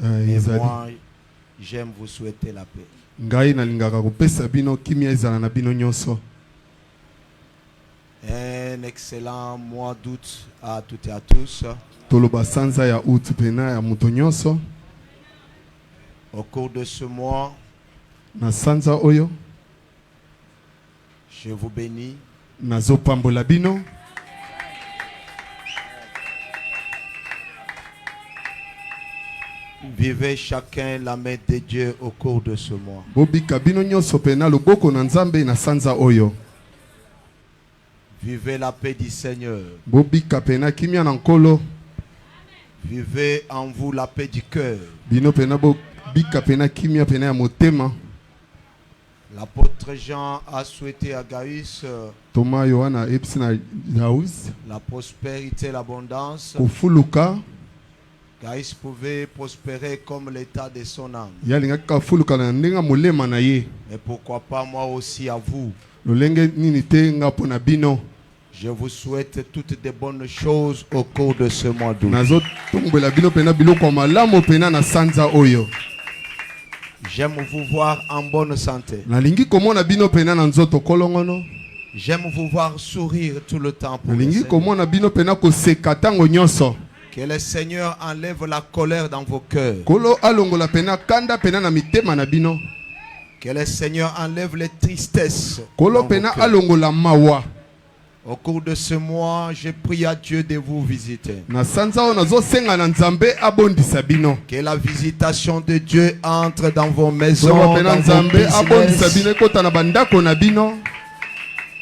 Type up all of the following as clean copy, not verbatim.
Et moi, j'aime vous souhaiter la paix. Un excellent mois d'août à toutes et à tous. Au cours de ce mois, je vous bénis. Vivez chacun la main de Dieu au cours de ce mois. Vivez la paix du Seigneur. Vivez en vous la paix du cœur. L'apôtre Jean a souhaité à Gaius la prospérité et l'abondance. Gaius pouvait prospérer comme l'état de son âme. Mais pourquoi pas moi aussi à vous? Je vous souhaite toutes de bonnes choses au cours de ce mois d'août. J'aime vous voir en bonne santé. J'aime vous voir sourire tout le temps pour le Seigneur. Que le Seigneur enlève la colère dans vos cœurs. Que le Seigneur enlève les tristesses dans vos cœurs. Au cours de ce mois, je prie à Dieu de vous visiter. Que la visitation de Dieu entre dans vos maisons, dans vos business.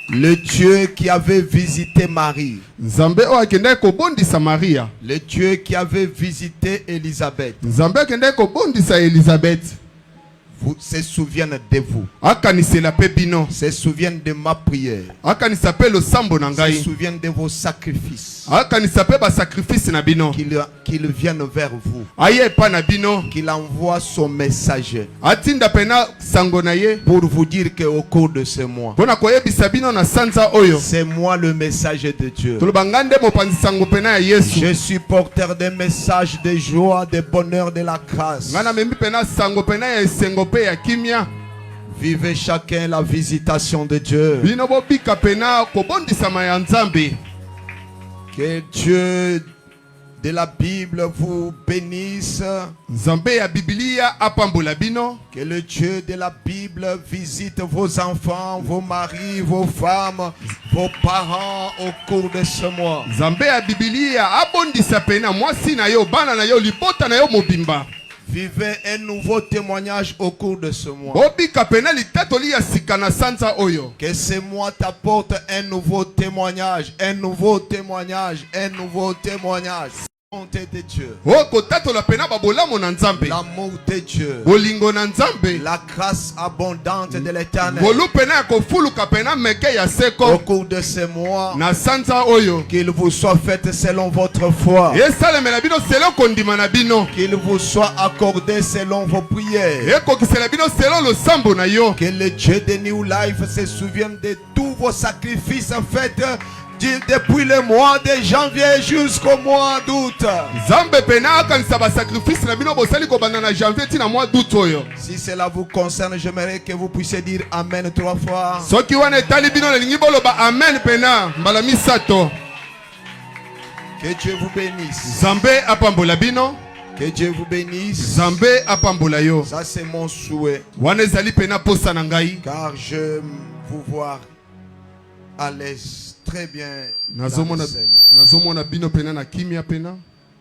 Le Dieu qui avait visité Marie. Le Dieu qui avait visité Élisabeth. Vous se souviennent de vous. Se souviennent de ma prière. Se souviennent de vos sacrifices. Qu'il vienne vers vous. Qu'il envoie son messager. Pour vous dire qu'au cours de ce mois, c'est moi le messager de Dieu. Je suis porteur des messages de joie, de bonheur, de la grâce. Vivez chacun la visitation de Dieu. Que Dieu de la Bible vous bénisse. Que le Dieu de la Bible visite vos enfants, vos maris, vos femmes, vos parents au cours de ce mois. Vivez un nouveau témoignage au cours de ce mois. Que ce mois t'apporte un nouveau témoignage, un nouveau témoignage, un nouveau témoignage. La bonté de Dieu, l'amour de Dieu, la grâce abondante de l'Éternel. Au cours de ce mois, qu'il vous soit fait selon votre foi. Qu'il vous soit accordé selon vos prières. Que le Dieu de New Life se souvienne de tous vos sacrifices faits depuis le mois de janvier jusqu'au mois d'août. Si cela vous concerne, j'aimerais que vous puissiez dire Amen 3 fois. Que Dieu vous bénisse. Que Dieu vous bénisse. Ça c'est mon souhait. Car je vous vois à l'aise. Très bien.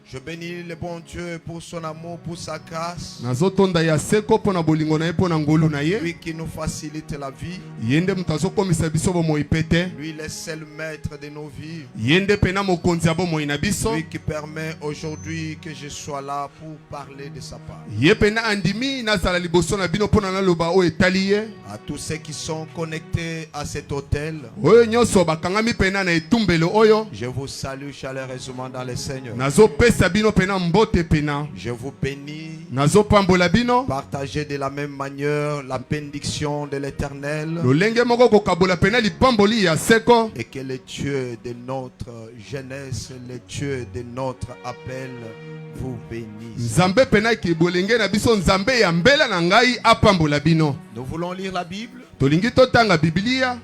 Je bénis le bon Dieu pour son amour, pour sa grâce. Lui qui nous facilite la vie. Lui le seul maître de nos vies. Lui qui permet aujourd'hui que je sois là pour parler de sa part. À tous ceux qui sont connectés à cet hôtel, je vous salue chaleureusement dans le Seigneur. Je vous bénis. nazopambola bino Partagez de la même manière la bénédiction de l'Éternel. lolenge moko kokabola pena lipamboli ya seko. Et que le Dieu de notre jeunesse, le Dieu de notre appel vous bénisse. Nzambe pena ki bolenge na biso nzambe ya mbela na ngai apambola bino. Nous voulons lire la Bible. Tolingi totanga Biblia.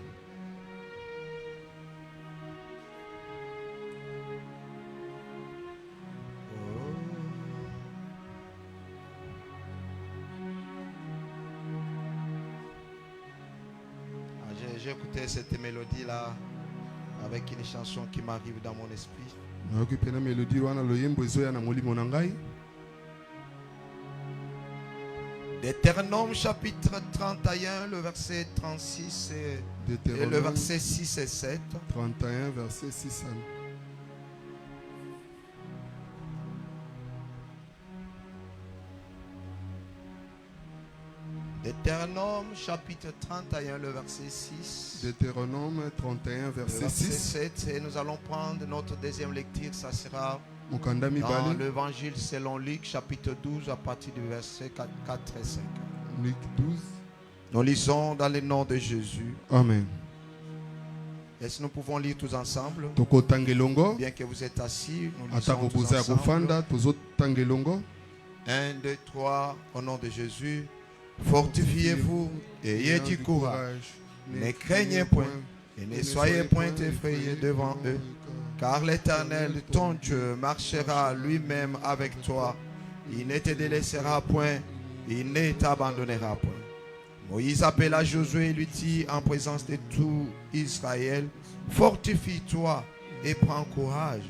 J'ai écouté cette mélodie-là avec une chanson qui m'arrive dans mon esprit. Deutéronome chapitre 31, le verset 36 et le verset 6 et 7. 31, verset 6 et 7. Deutéronome chapitre 31, le verset 6. Deutéronome 31, verset 6. 7. Et nous allons prendre notre deuxième lecture. Ça sera dans l'évangile selon Luc chapitre 12 à partir du verset 4 et 5. Luc 12. Nous lisons dans le nom de Jésus. Amen. Est-ce que nous pouvons lire tous ensemble? Bien que vous êtes assis, nous lisons tous ensemble. 1, 2, 3, au nom de Jésus. Fortifiez-vous, ayez du courage, ne craignez point et ne soyez point effrayés devant eux, car l'Éternel, ton Dieu, marchera lui-même avec toi. Il ne te délaissera point, il ne t'abandonnera point. Moïse appela Josué et lui dit en présence de tout Israël, fortifie-toi et prends courage,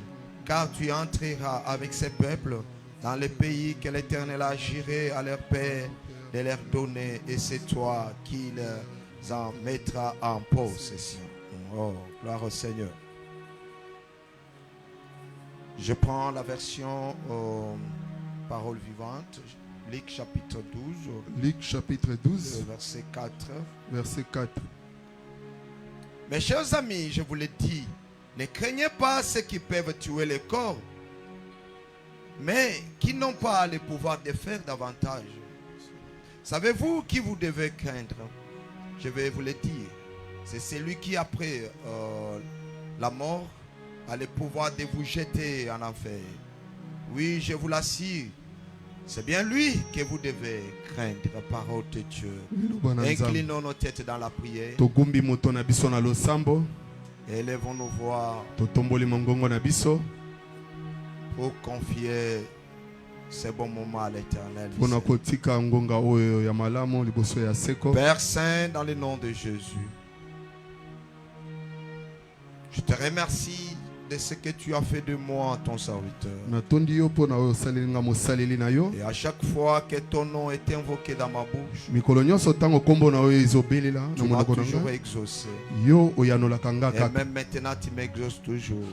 car tu entreras avec ces peuples dans le pays que l'Éternel a juré à leur père de leur donner, et c'est toi qui les en mettras en possession. Oh, gloire au Seigneur. Je prends la version parole vivante, Luc chapitre 12. Luc chapitre 12, verset 4. Verset 4. Mes chers amis, je vous le dis, ne craignez pas ceux qui peuvent tuer le corps, mais qui n'ont pas le pouvoir de faire davantage. Savez-vous qui vous devez craindre? Je vais vous le dire. C'est celui qui, après la mort, a le pouvoir de vous jeter en enfer. Oui, je vous l'assure. C'est bien lui que vous devez craindre, parole de Dieu. Inclinons nos têtes dans la prière. Élevons nos voix pour confier ces bons moments à l'Éternel. Père Saint, dans le nom de Jésus, je te remercie de ce que tu as fait de moi, ton serviteur. Et à chaque fois que ton nom est invoqué dans ma bouche, tu m'as toujours exaucé. Et même maintenant, tu m'exauces toujours.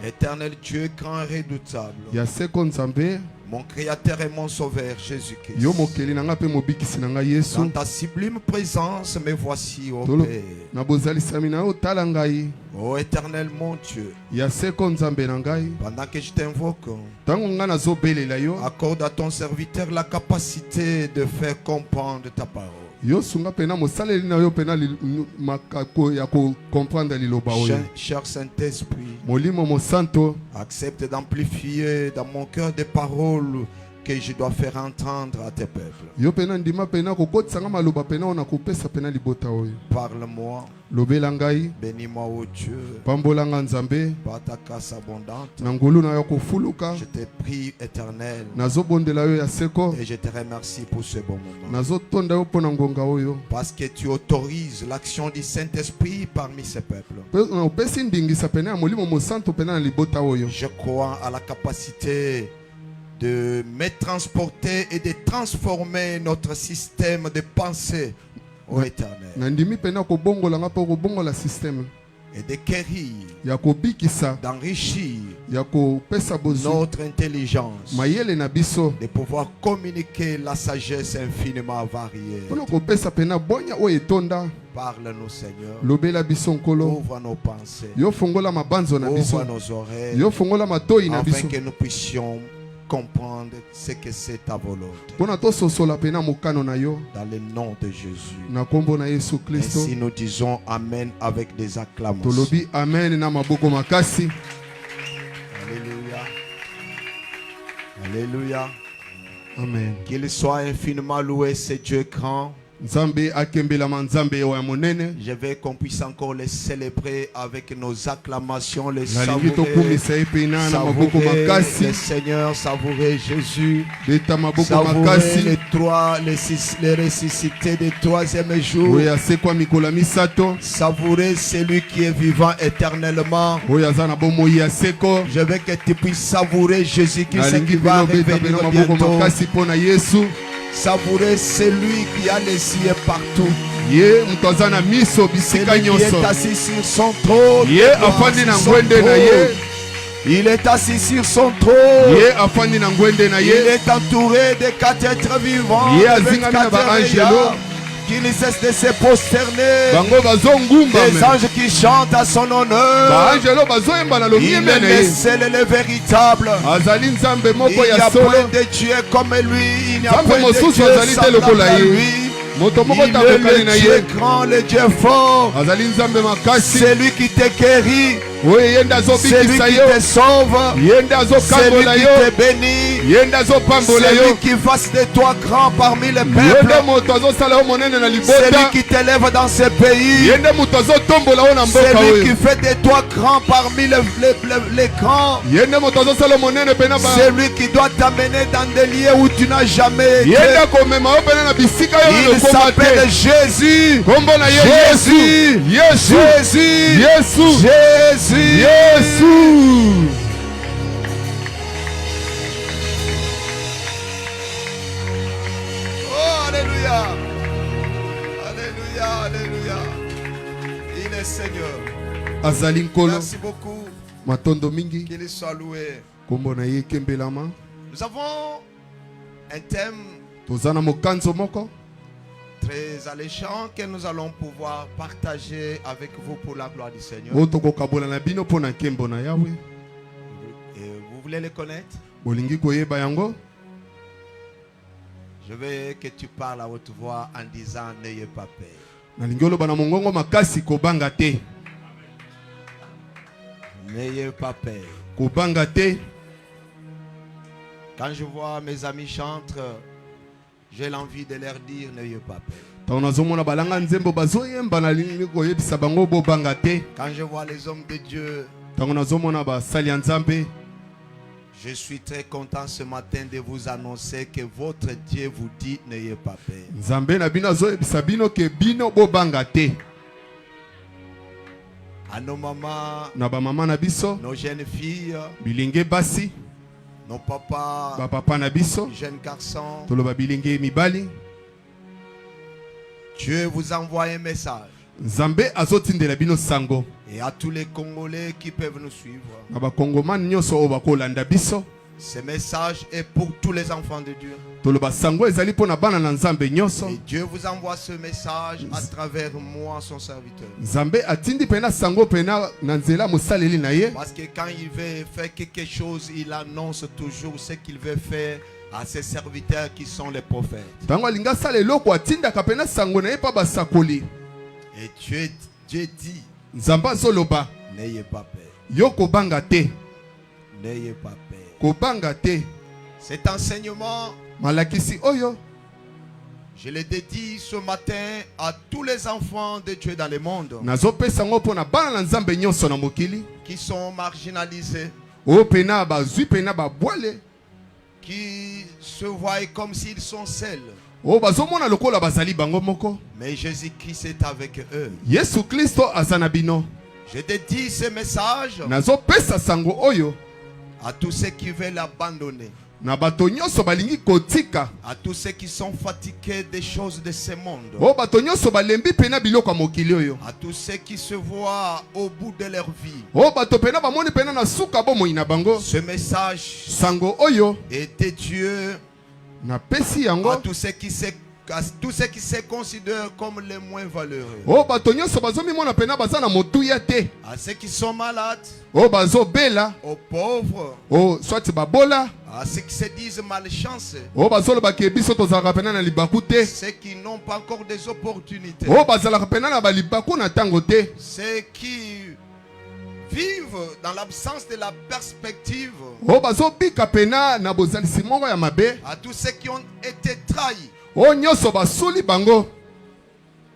Éternel Dieu, grand et redoutable, mon Créateur et mon Sauveur, Jésus-Christ. Dans ta sublime présence, me voici, ô Père. Ô Éternel, mon Dieu. Pendant que je t'invoque, accorde à ton serviteur la capacité de faire comprendre ta parole. Cher Saint-Esprit, accepte d'amplifier dans mon cœur des paroles que je dois faire entendre à tes peuples. Parle-moi. Bénis-moi, ô Dieu, par ta grâce abondante. Je te prie, Éternel, et je te remercie pour ce bon moment, parce que tu autorises l'action du Saint-Esprit parmi ces peuples. Je crois à la capacité de me transporter et de transformer notre système de pensée au Éternel. et d'acquérir, ya kobikisa, d'enrichir ya kopesa bozwi notre intelligence, mayele na biso de pouvoir communiquer la sagesse infiniment variée. mpona kopesa pena bonya oyo etonda. Parle-nous, Seigneur. Lobela biso nkolo, Ouvre nos pensées. yo fongola mabanzo na biso, Ouvre nos oreilles. yo fongola matoi na Afin biso que nous puissions comprendre ce que c'est ta volonté. mpona tososola pena mokano na yo Dans le nom de Jésus. na kombo na Yesu Kristo. Ainsi nous disons Amen avec des acclamations. Tolobi amen na maboko makasi. Alléluia. Alléluia. Amen. Qu'il soit infiniment loué, ce Dieu grand. Nzambe akembelama, nzambe ya monene. Je veux qu'on puisse encore les célébrer avec nos acclamations, les Nalingi savourer, tokumisa ye pena na maboko savourer makasi. le Seigneur, savourer Jésus, Beta maboko savourer makasi. les ressuscités du troisième jour, Oyo asekwa mikolo misato. savourer celui qui est vivant éternellement. Oyo aza na bomoi ya seko. Je veux que tu puisses savourer Jésus-Christ qui Nalingi va bino beta revenir pena maboko bientôt. makasi pona Yesu. Savourer celui qui a les yeux partout. Ye muto aza na miso bisika Celui qui nyonso. est assis sur son trône. Ye afandi na ngwende na ye. Il est assis sur son trône. Ye afandi na ngwende na Il ye. est entouré de 4 êtres vivants. Ye de azingami na 24 baangelo. qui ne cessent de se prosterner. Bango bazongumba Des me. anges qui chantent à son honneur. Baangelo bazoyemba na Il lomieme est na le ye. seul et le véritable. Azali nzambe Il moko n'y ya a solo. point de Dieu comme lui. Il n'y a Nzambe point de mosusu Dieu azali te semblable lokola à ye. lui. Moto moko Il est tabokani na le Dieu ye. grand, le Dieu fort. Azali nzambe makasi. C'est lui qui te guérit. Oyo ye nde C'est lui azobikisa qui yo. te sauve. Ye nde C'est lui azokambola qui yo. te bénit. Ye nde azopambola C'est lui yo. qui fasse de toi grand parmi les Ye peuples. nde moto azosala yo monene na C'est lui libota. qui t'élève dans ce pays. Ye nde moto azotombola yo na C'est mboka lui qui oyo. fait de toi grand parmi les grands. Ye nde moto azosala yo monene pena ba. C'est lui qui doit t'amener dans des lieux où tu n'as jamais Ye été. nde akomema yo pena na bisika yo Il lokoma s'appelle te. Jésus. Kombo na ye Yesu. Jésus. Yesu. Jésus. Yesu. Jésus. Yesu. Oh, alléluia. Alléluia, alléluia. Il est Seigneur. Azali nkolo. Merci beaucoup. Matondo mingi. Qu'il soit loué. Kombo na ye kembelama. Nous avons un thème Tozana mokanzo moko. très alléchant que nous allons pouvoir partager avec vous pour la gloire du Seigneur. Oyo tokokabola na bino pona nkembo na Yahweh. Et vous voulez le connaître? Bolingi koyeba yango. Je veux que tu parles à haute voix en disant n'ayez pas peur. Nalingi oloba na mongongo makasi kobanga te. N'ayez pas peur. Kobanga te. Quand je vois mes amis chanter, j'ai l'envie de leur dire n'ayez pas peur. Tango nazomona balanga nzembo bazoyemba nalingi koyebisa bango bobanga te. Quand je vois les hommes de Dieu, Tango nazomona basali ya Nzambe. je suis très content ce matin de vous annoncer que votre Dieu vous dit n'ayez pas peur. Nzambe na bino azoyebisa bino ke bino bobanga te. À nos mamans, Na ba mama na biso, nos jeunes filles, bilenge basi, nos papas, ba papa na biso, jeunes garçons, toloba bilenge mibali. Dieu vous envoie un message. Nzambe azotindela bino sango. Et à tous les Congolais qui peuvent nous suivre, Na ba kongomani nyonso oyo bakolanda biso, ce message est pour tous les enfants de Dieu. toloba sango ezali pona bana na Nzambe nyonso. Et Dieu vous envoie ce message à travers moi, son serviteur. Nzambe atindi pena sango pena na nzela mosaleli na ye. Parce que quand il veut faire quelque chose, il annonce toujours ce qu'il veut faire à ses serviteurs qui sont les prophètes. Tango alinga sala eloko atindaka pena sango na ye pa basakoli. Et Dieu dit, Nzambe azoloba n'ayez pas peur. yo kobanga te. N'ayez pas peur. Kobanga te. Cet enseignement, Malakisi oyo je le dédie ce matin à tous les enfants de Dieu dans le monde nazopesa ngo pona bana na Nzambe nyonso na mokili. qui sont marginalisés, Oyo pena bazwi pena babwale. qui se voient comme s'ils sont seuls. Oyo bazomona lokola bazali bango moko. Mais Jésus-Christ est avec eux. Yesu Kristo aza na bino. Je dédie ce message Nazopesa sango oyo à tous ceux qui veulent abandonner, Na bato nyonso balingi kotika. À tous ceux qui sont fatigués des choses de ce monde. O bato nyonso balembi pena biloko mokili oyo. À tous ceux qui se voient au bout de leur vie. O bato pena bamoni pena na suka bomoi na bango. Ce message Sango oyo est de Dieu na pesi yango. à tous ceux qui se considèrent comme les moins valeureux. O bato nyonso bazomi mona pena baza na motuya te. À ceux qui sont malades. O bazo bela. Aux pauvres. O soit babola. À ceux qui se disent malchanceux. O bazolo bakebiso tozalaka pena na libaku te. Ceux qui n'ont pas encore des opportunités. O bazalaka pena na balibaku na tango te. Ceux qui vivent dans l'absence de la perspective. O bazo bika pena na bozalisi moko ya mabe. À tous ceux qui ont été trahis. O nyonso basuli bango.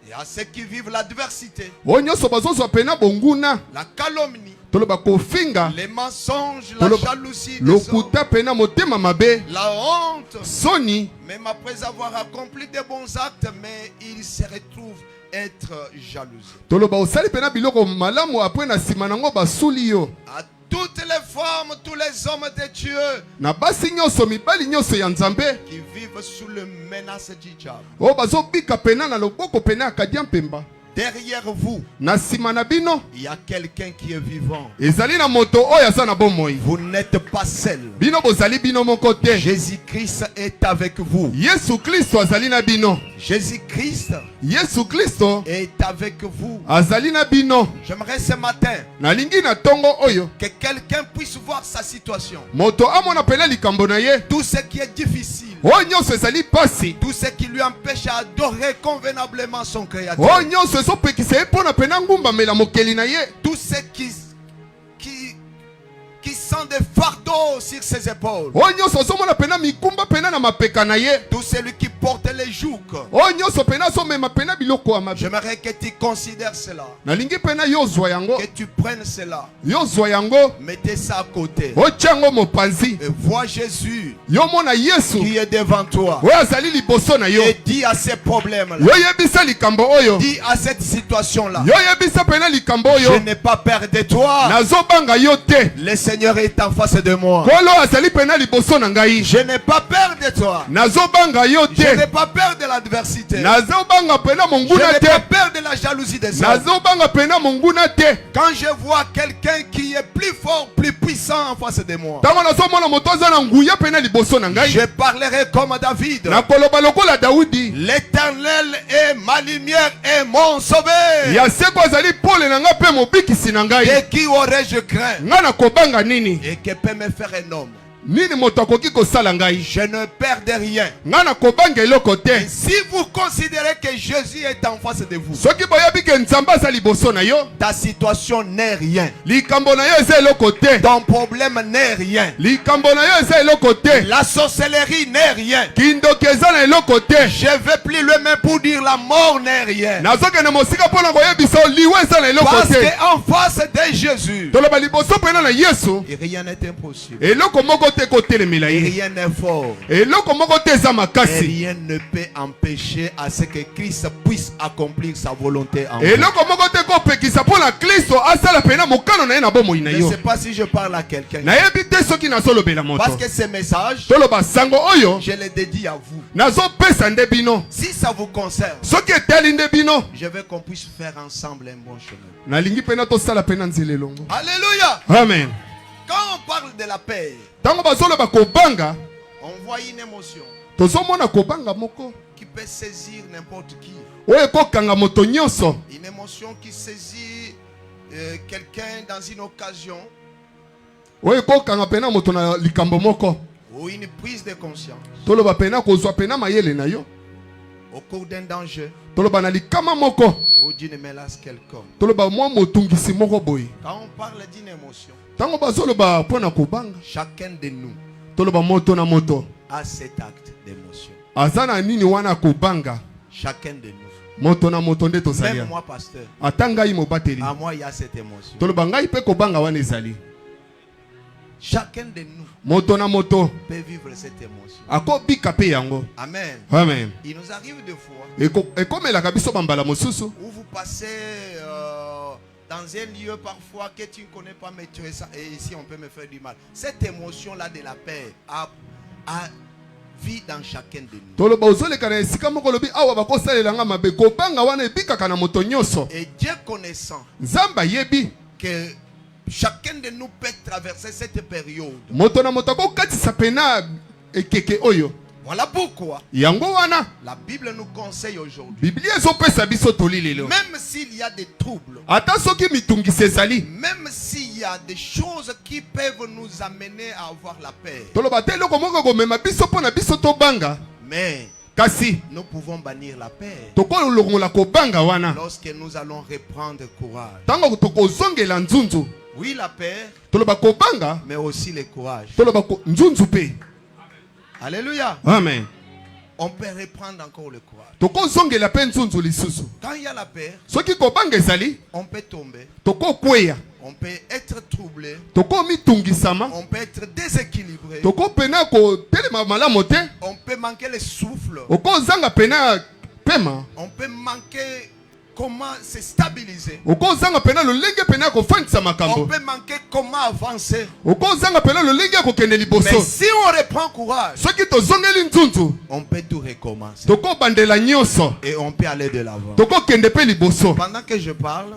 Et à ceux qui vivent l'adversité. O nyonso bazozwa pena bonguna. La calomnie. Toloba kofinga. Les mensonges, la jalousie, lokuta pena motema mabe. la honte. Soni. Même après avoir accompli de bons actes, mais ils se retrouvent être jaloux. Toloba osali pena biloko malamu après na sima nango basuli yo. À toutes les femmes, tous les hommes de Dieu na basi nyonso mibali nyonso ya Nzambe qui vivent sous le menace du diable. O bazo bika pena na loboko pena akadia mpemba. Derrière vous, na sima na bino, il y a quelqu'un qui est vivant. ezali na moto oyo aza na bomoi. Vous n'êtes pas seul. Bino bozali bino moko te. Jésus-Christ est avec vous. Yesu Kristo azali na bino. Jésus-Christ Yesu Kristo est avec vous. azali na bino. J'aimerais ce matin nalingi na tongo oyo que quelqu'un puisse voir sa situation. Moto amona pena likambo na ye. Tout ce qui est difficile. O nyonso ezali pasi. Tout ce qui lui empêche à adorer convenablement son Créateur. O nyonso ezopekisa ye mpona pena ngumbamela mokeli na ye. Tout ce qui sont des fardeaux sur ses épaules. O nyonso azomona pena mikumba pena na mapeka na ye. Tout celui qui porte les jougs. O nyonso pena azomema pena biloko ya mabe. J'aimerais que tu considères cela. nalingi pena yo zwa yango. Que tu prennes cela. Yo zwa yango. Mettez ça à côté. O tiango mopanzi. Et vois Jésus Yo mona Yesu qui est devant toi. oyo azali liboso na yo. Et dis à ces problèmes-là. Yo yebisa likambo oyo. Dis à cette situation-là. Yo yebisa pena likambo Je oyo. n'ai pas peur de toi. Nazobanga yo te. Le Seigneur est en face de moi. Kolo azali pena liboso na ngai. Je n'ai pas peur de toi. Nazobanga yo Je n'ai te. pas peur de l'adversité. Nazobanga pena Je monguna n'ai te. pas peur de la jalousie des hommes. Nazobanga pena monguna te. Quand je vois quelqu'un qui est plus fort, plus puissant en face de moi, Tango nazomona moto aza na nguya pena liboso na ngai. je parlerai comme David. Nakoloba lokola Daudi. L'Éternel est ma lumière et mon sauveur. Ya seko azali pole na nga pe mobikisi na ngai. De qui aurais-je craint? Nga nakobanga nini? Et que peut me faire un homme? Nini moto akoki kosala ngai? Je ne perds de rien. Nga nakobanga eloko te. Et si vous considérez que Jésus est en face de vous, Soki boyebi ke Nzambe aza liboso na yo, ta situation n'est rien. likambo na yo eza eloko te. Ton problème n'est rien. Likambo na yo eza eloko te. La sorcellerie n'est rien. Kindoki eza na eloko te. Je vais plus loin pour dire la mort n'est rien. Nazokende mosika mpona koyebisa liwe eza na eloko Parce te. qu'en face de Jésus, Toloba liboso pena na Yesu, et rien n'est impossible. eloko moko te kotelemela Et ye. rien n'est fort. Eloko moko te eza Et makasi. rien ne peut empêcher à ce que Christ puisse accomplir sa volonté en vous. Eloko moko te kopekisa mpona Kristo asala pena mokano na ye na bomoi na Je ne yo. sais pas si je parle à quelqu'un. Nayebi te soki nazolobela moto. Parce que ce message, Toloba sango oyo je le dédie à vous. nazopesa nde bino. Si ça vous concerne, Soki etali nde bino, je veux qu'on puisse faire ensemble un bon chemin. nalingi pena tosala pena nzela elongo. Alléluia. Amen. Quand on parle de la paix, Tango bazoloba kobanga, on voit une émotion tozomona kobanga moko qui peut saisir n'importe qui. oyo ekokanga moto nyonso. Une émotion qui saisit quelqu'un dans une occasion Oyo ekokanga pena moto na likambo moko. ou une prise de conscience Toloba pena kozwa pena mayele na yo. au cours d'un danger Toloba na likama moko. ou d'une menace quelconque. Toloba mwa motungisi moko boye. Quand on parle d'une émotion, Tango bazoloba mpona kobanga, chacun de nous toloba moto na moto a cet acte d'émotion. aza na nini wana kobanga. Chacun de nous. Moto na moto nde tozali. Même moi, pasteur, Ata ngai mobateli. à moi, il y a cette émotion. Toloba ngai pe kobanga wana ezali. Chacun de nous Moto na moto peut vivre cette émotion. akobika pe yango. Amen. Amen. Il nous arrive des fois Ekomelaka biso bambala mosusu. où vous passez dans un lieu parfois que tu ne connais pas, mais tu es ça, et ici on peut me faire du mal. Cette émotion-là de la paix vit dans chacun de nous. Et Dieu connaissant que chacun de nous peut traverser cette période. Voilà pourquoi la Bible nous conseille aujourd'hui, même s'il y a des troubles, même s'il y a des choses qui peuvent nous amener à avoir la paix, mais nous pouvons bannir la paix lorsque nous allons reprendre courage. Oui, la paix, mais aussi le courage. Alléluia. Amen. On peut reprendre encore le courage. Quand il y a la paix, on peut tomber. On peut être troublé. On peut être déséquilibré. On peut manquer le souffle. On peut manquer comment se stabiliser. On peut manquer comment avancer. Mais si on reprend courage, on peut tout recommencer. Et on peut aller de l'avant. Pendant que je parle,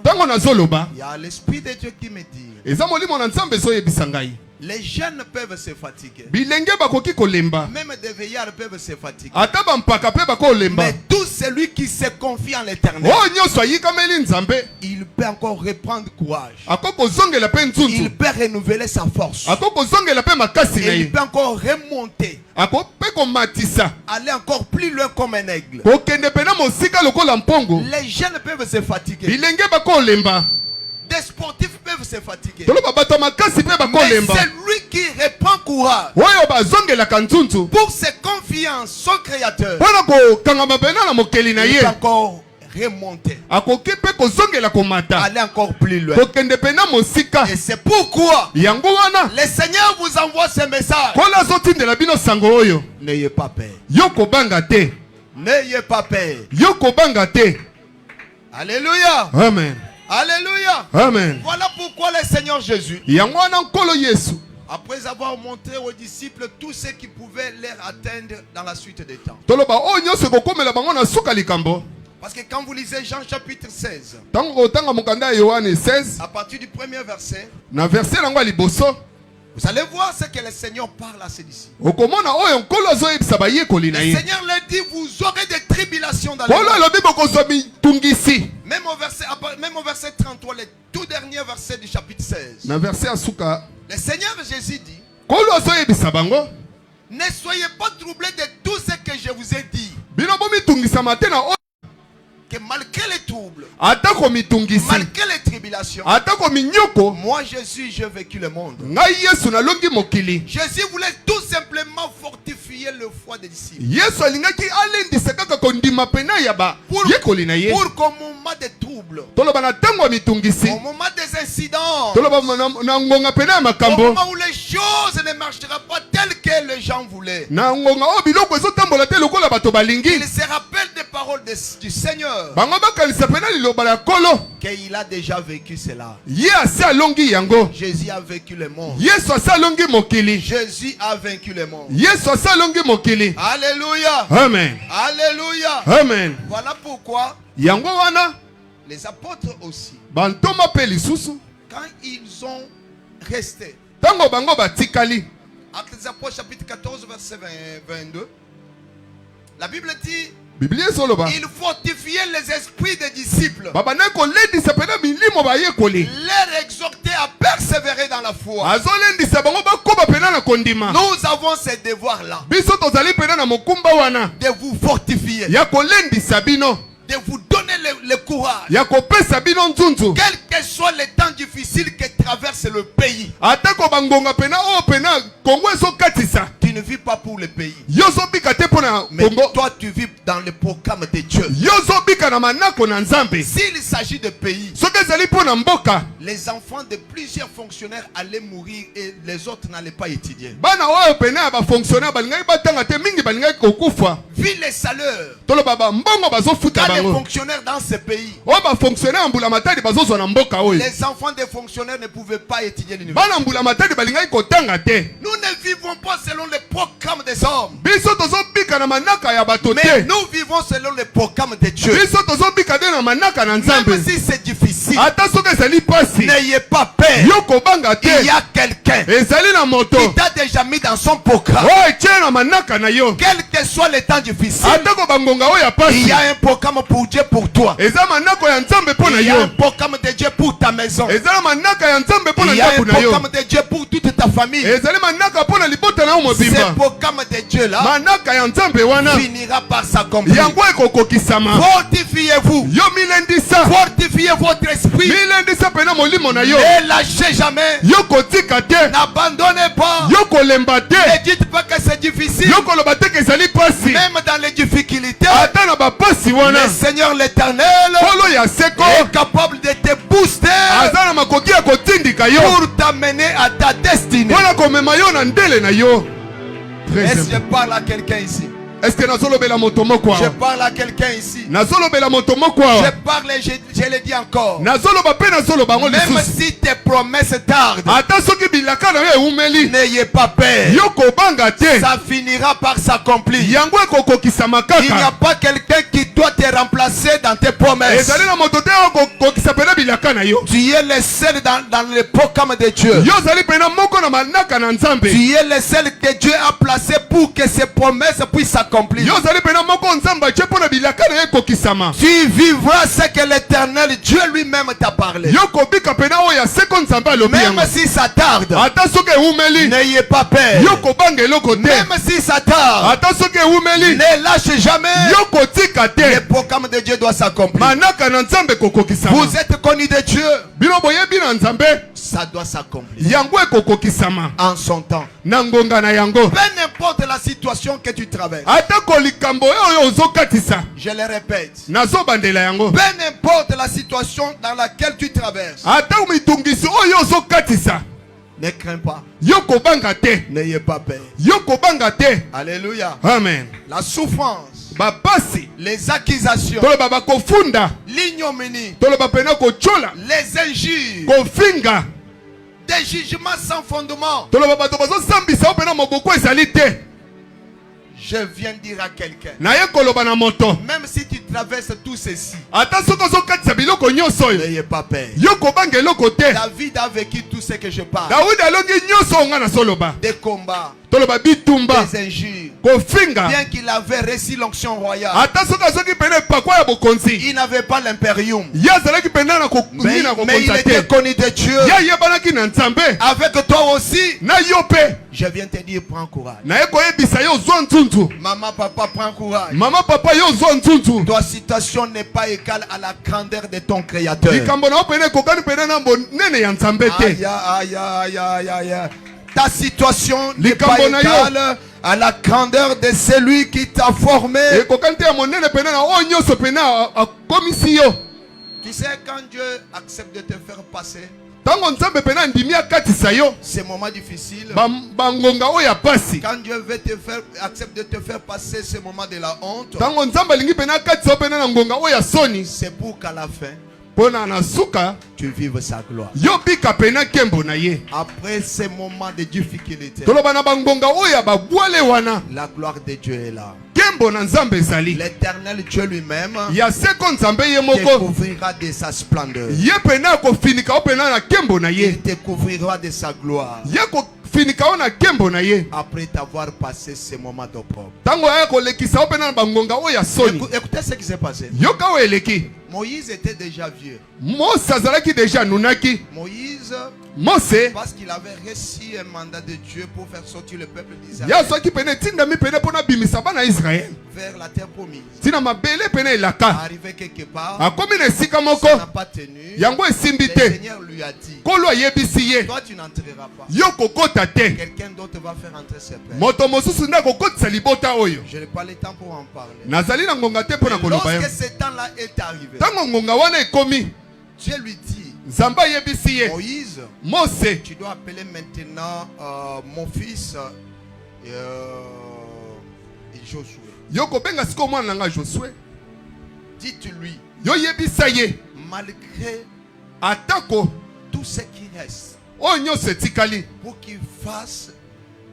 il y a l'Esprit de Dieu qui me dit, les jeunes peuvent se fatiguer. Même des veillards peuvent se fatiguer. Mais tout celui qui se confie en l'Éternel, il peut encore reprendre courage. Il peut renouveler sa force. Et il peut encore remonter. Aller encore plus loin comme un aigle. Les jeunes peuvent se fatiguer. Des sportifs peuvent se fatiguer. Mais celui qui reprend courage pour se confier en son Créateur, il peut encore remonter, aller encore plus loin. Et c'est pourquoi le Seigneur vous envoie ce message. N'ayez pas peur. N'ayez pas peur. Alléluia. Amen. Alléluia. Amen. Voilà pourquoi le Seigneur Jésus, après avoir montré aux disciples tout ce qui pouvait leur atteindre dans la suite des temps. Parce que quand vous lisez Jean chapitre 16, à partir du premier verset, vous allez voir ce que le Seigneur parle à ses disciples. Le Seigneur leur dit, vous aurez des tribulations dans le monde. Même au verset 33, le tout dernier verset du chapitre 16. Le Seigneur Jésus dit, ne soyez pas troublés de tout ce que je vous ai dit. Que malgré les troubles, malgré les tribulations, moi Jésus, j'ai vécu le monde. Jésus voulait tout simplement fortifier le foi des disciples. Pour qu'au moment des troubles, au moment des incidents, au moment où les choses ne marcheront pas telles que les gens voulaient, il se rappelle des paroles du Seigneur, qu'il a déjà vécu cela. Jésus a vécu le monde. Jésus a vaincu le monde. Alléluia. Amen. Alléluia. Amen. Voilà pourquoi les apôtres aussi, quand ils ont resté, Actes des Apôtres chapitre 14 verset 22, la Bible dit, il fortifiait les esprits des disciples, leur exhortait à persévérer dans la foi. Nous avons ce devoir-là de vous fortifier, de vous donner le courage, quel que soit les temps difficiles que traverse le pays. Tu ne vis pas pour le pays, mais toi tu vis dans le programme de Dieu. S'il s'agit de pays, les enfants de plusieurs fonctionnaires allaient mourir et les autres n'allaient pas étudier. Vu les salaires dans les fonctionnaires dans ce pays, les enfants des fonctionnaires ne pouvaient pas étudier l'université. Bana mbula matadi balingai kotanga te. Nous ne vivons pas selon les programmes des hommes. Biso tozo bika na manaka ya bato te. Mais nous vivons selon les programmes de Dieu. Biso tozo bika de na manaka na Nzambe. Même si c'est difficile, Ata soki ezali pasi. n'ayez pas peur. Yo kobanga te. Il y a quelqu'un Ezali na moto. qui t'a déjà mis dans son programme. Oh etie na manaka na yo. Quel que soit le temps difficile, Ata ko bangonga oya pasi. il y a un programme pour Dieu pour toi. Eza manako ya Nzambe po na Il y a yo. un programme de Dieu pour ta maison. Eza manaka ya Nzambe po na Il y a un ndako na yo. programme de Dieu pour toute ta famille. Ezali manaka po na libota na yo Ce mobimba. programme de Dieu là Manaka ya Nzambe wana finira par s'accomplir. yango ekokokisama. Fortifiez-vous. Yo milendisa. Fortifiez votre esprit. Milendisa pena molimo na yo. Ne lâchez jamais. Yo kotika te. N'abandonnez pas. Yo kolemba te. Ne dites pas que c'est difficile. Yo koloba te ke ezali pasi. Même dans les difficultés, Ata na bapasi wana. le Seigneur l'Éternel Polo ya seko. est capable de te booster Aza na makoki ya kotindika yo. pour t'amener à ta destinée. Wana komema yo na ndele na yo. Est-ce que je parle à quelqu'un ici? Est-ce que nazolobela moto moko Je awa? parle à quelqu'un ici. Nazolobela moto moko Je awa. parle, je le dis encore. Nazoloba pe nazoloba ngo Même lisusu. si tes promesses tardent, Ata soki bilaka na yo eumeli. n'ayez pas peur. Yo kobanga te. Ça finira par s'accomplir. Yango ekokokisama Il n'y a kaka. pas quelqu'un qui doit te remplacer dans tes promesses. Ezali na moto te okokisa pena bilaka na yo. Tu es le seul dans le programme de Dieu. Yo zali pena moko na manaka na Nzambe. Tu es le seul que Dieu a placé pour que ses promesses puissent s'accomplir. Yo zali pena moko Nzambe che pona bilaka na ye kokisama. Tu vivras ce que l'Éternel Dieu lui-même t'a parlé. Yo kobika pena oya seko Nzambe alobi Même yango. si ça tarde, Ata soki eumeli. n'ayez pas peur. Yo kobanga eloko te. Même si ça tarde, Ata soki eumeli. ne lâche jamais. Yo kotika te. Le programme de Dieu doit s'accomplir. Manaka na Nzambe kokokisama. Vous êtes connus de Dieu. Bino boyebi na Nzambe. Ça doit s'accomplir Yango ekokokisama. en son temps. Na ngonga na yango. Peu importe la situation que tu traverses. Ata kolikambo oyo ozokatisa. Je le répète. Nazobandela yango. Peu importe la situation dans laquelle tu traverses. Ata mitungisi oyo ozokatisa. Ne crains pas. Yo kobanga te. N'ayez pas peur. Yo kobanga te. Alléluia. Amen. La souffrance, Bapasi. les accusations, Toloba bakofunda. l'ignominie, Toloba pena kochola. les injures, Kofinga. des jugements sans fondement. Toloba bato bazosambisa opena moboko ezali te. Je viens dire à quelqu'un, Naye koloba na moto. même si tu traverses tout ceci, Ata soki ozokatisa biloko nyonso oyo. n'ayez pas peur. Yo kobanga eloko te. David a vécu tout ce que je parle. Daudi alongi nyonso oyo nga nasoloba. Des combats, Toloba bitumba. des injures. Kofinga. Bien qu'il avait reçu l'onction royale, Ata soki azoki pene pakwa ya bokonzi. il n'avait pas l'impérium. Ye azalaki pena na Mais il kokonza était te. connu de Dieu. Ye ayebanaki na Nzambe. Avec toi aussi, Na yo pe. je viens te dire, prends courage. Naye koyebisa yo zwa nzunzu. Maman, papa, prends courage. Mama papa yo zwa nzunzu. Ta situation n'est pas égale à la grandeur de ton Créateur. Likambo na yo pene kokani pene na monene ya Nzambe te. Aïe, aïe, aïe, aïe, aïe. Ta situation n'est pas Likambo na yo. égale à la grandeur de celui qui t'a formé. Ekokani te ya monene pene na oyo nyonso pene akomisi yo. Tu sais, quand Dieu accepte de te faire passer Tango Nzambe pene andimi akatisa yo. ces moments difficiles, Bangonga oyo ya pasi. quand Dieu veut accepte de te faire passer ces moments de la honte, Tango Nzambe alingi pene akatisa yo pene na ngonga oyo ya soni. c'est pour qu'à la fin, Pona na suka tu vives sa gloire. yo bika pene kembo na ye. Après ces moments de difficulté, Toloba na bangonga oyo ya babwale wana. la gloire de Dieu est là. Kembo na Nzambe ezali. L'Éternel Dieu lui-même Ya seko Nzambe ye te moko. couvrira de sa splendeur. Ye pene akofinika o pene na kembo na Il ye. te couvrira de sa gloire. Ye kofinika o na kembo na ye. Après t'avoir passé ces moments d'opprobre. Tango aya kolekisa o pene na bangonga oyo ya soni. Écoutez ce qui s'est passé. Yoka o eleki. Moïse était déjà vieux. Mose azalaki deja nunaki. Moïse, Mose parce qu'il avait reçu un mandat de Dieu pour faire sortir le peuple ya d'Israël soki pene tindami pene mpona bimisa bana Israel. vers la terre promise. Tina mabele pene elaka. Arrivé quelque part, Akomi na esika moko. ça n'a pas tenu. Yango esimbi Le te. Seigneur lui a dit, Kolo ayebisi ye. toi tu n'entreras pas. Yo kokota te. Quelqu'un d'autre va faire entrer ses pères. Moto mosusu nde akokotisa libota oyo. Je n'ai pas le temps pour en parler. Nazali na ngonga te mpona koloba yo. Lorsque ce temps-là est arrivé, Ntango ngonga wana ekomi. Dieu lui dit, Nzambe ayebisi ye. Moïse, Mose, tu dois appeler maintenant mon fils Josué. yo kobenga siko mwana nanga Josué. Dites-lui, Yo yebisa ye. malgré Atako tout ce qui reste oyo nyonso etikali pour qu'il fasse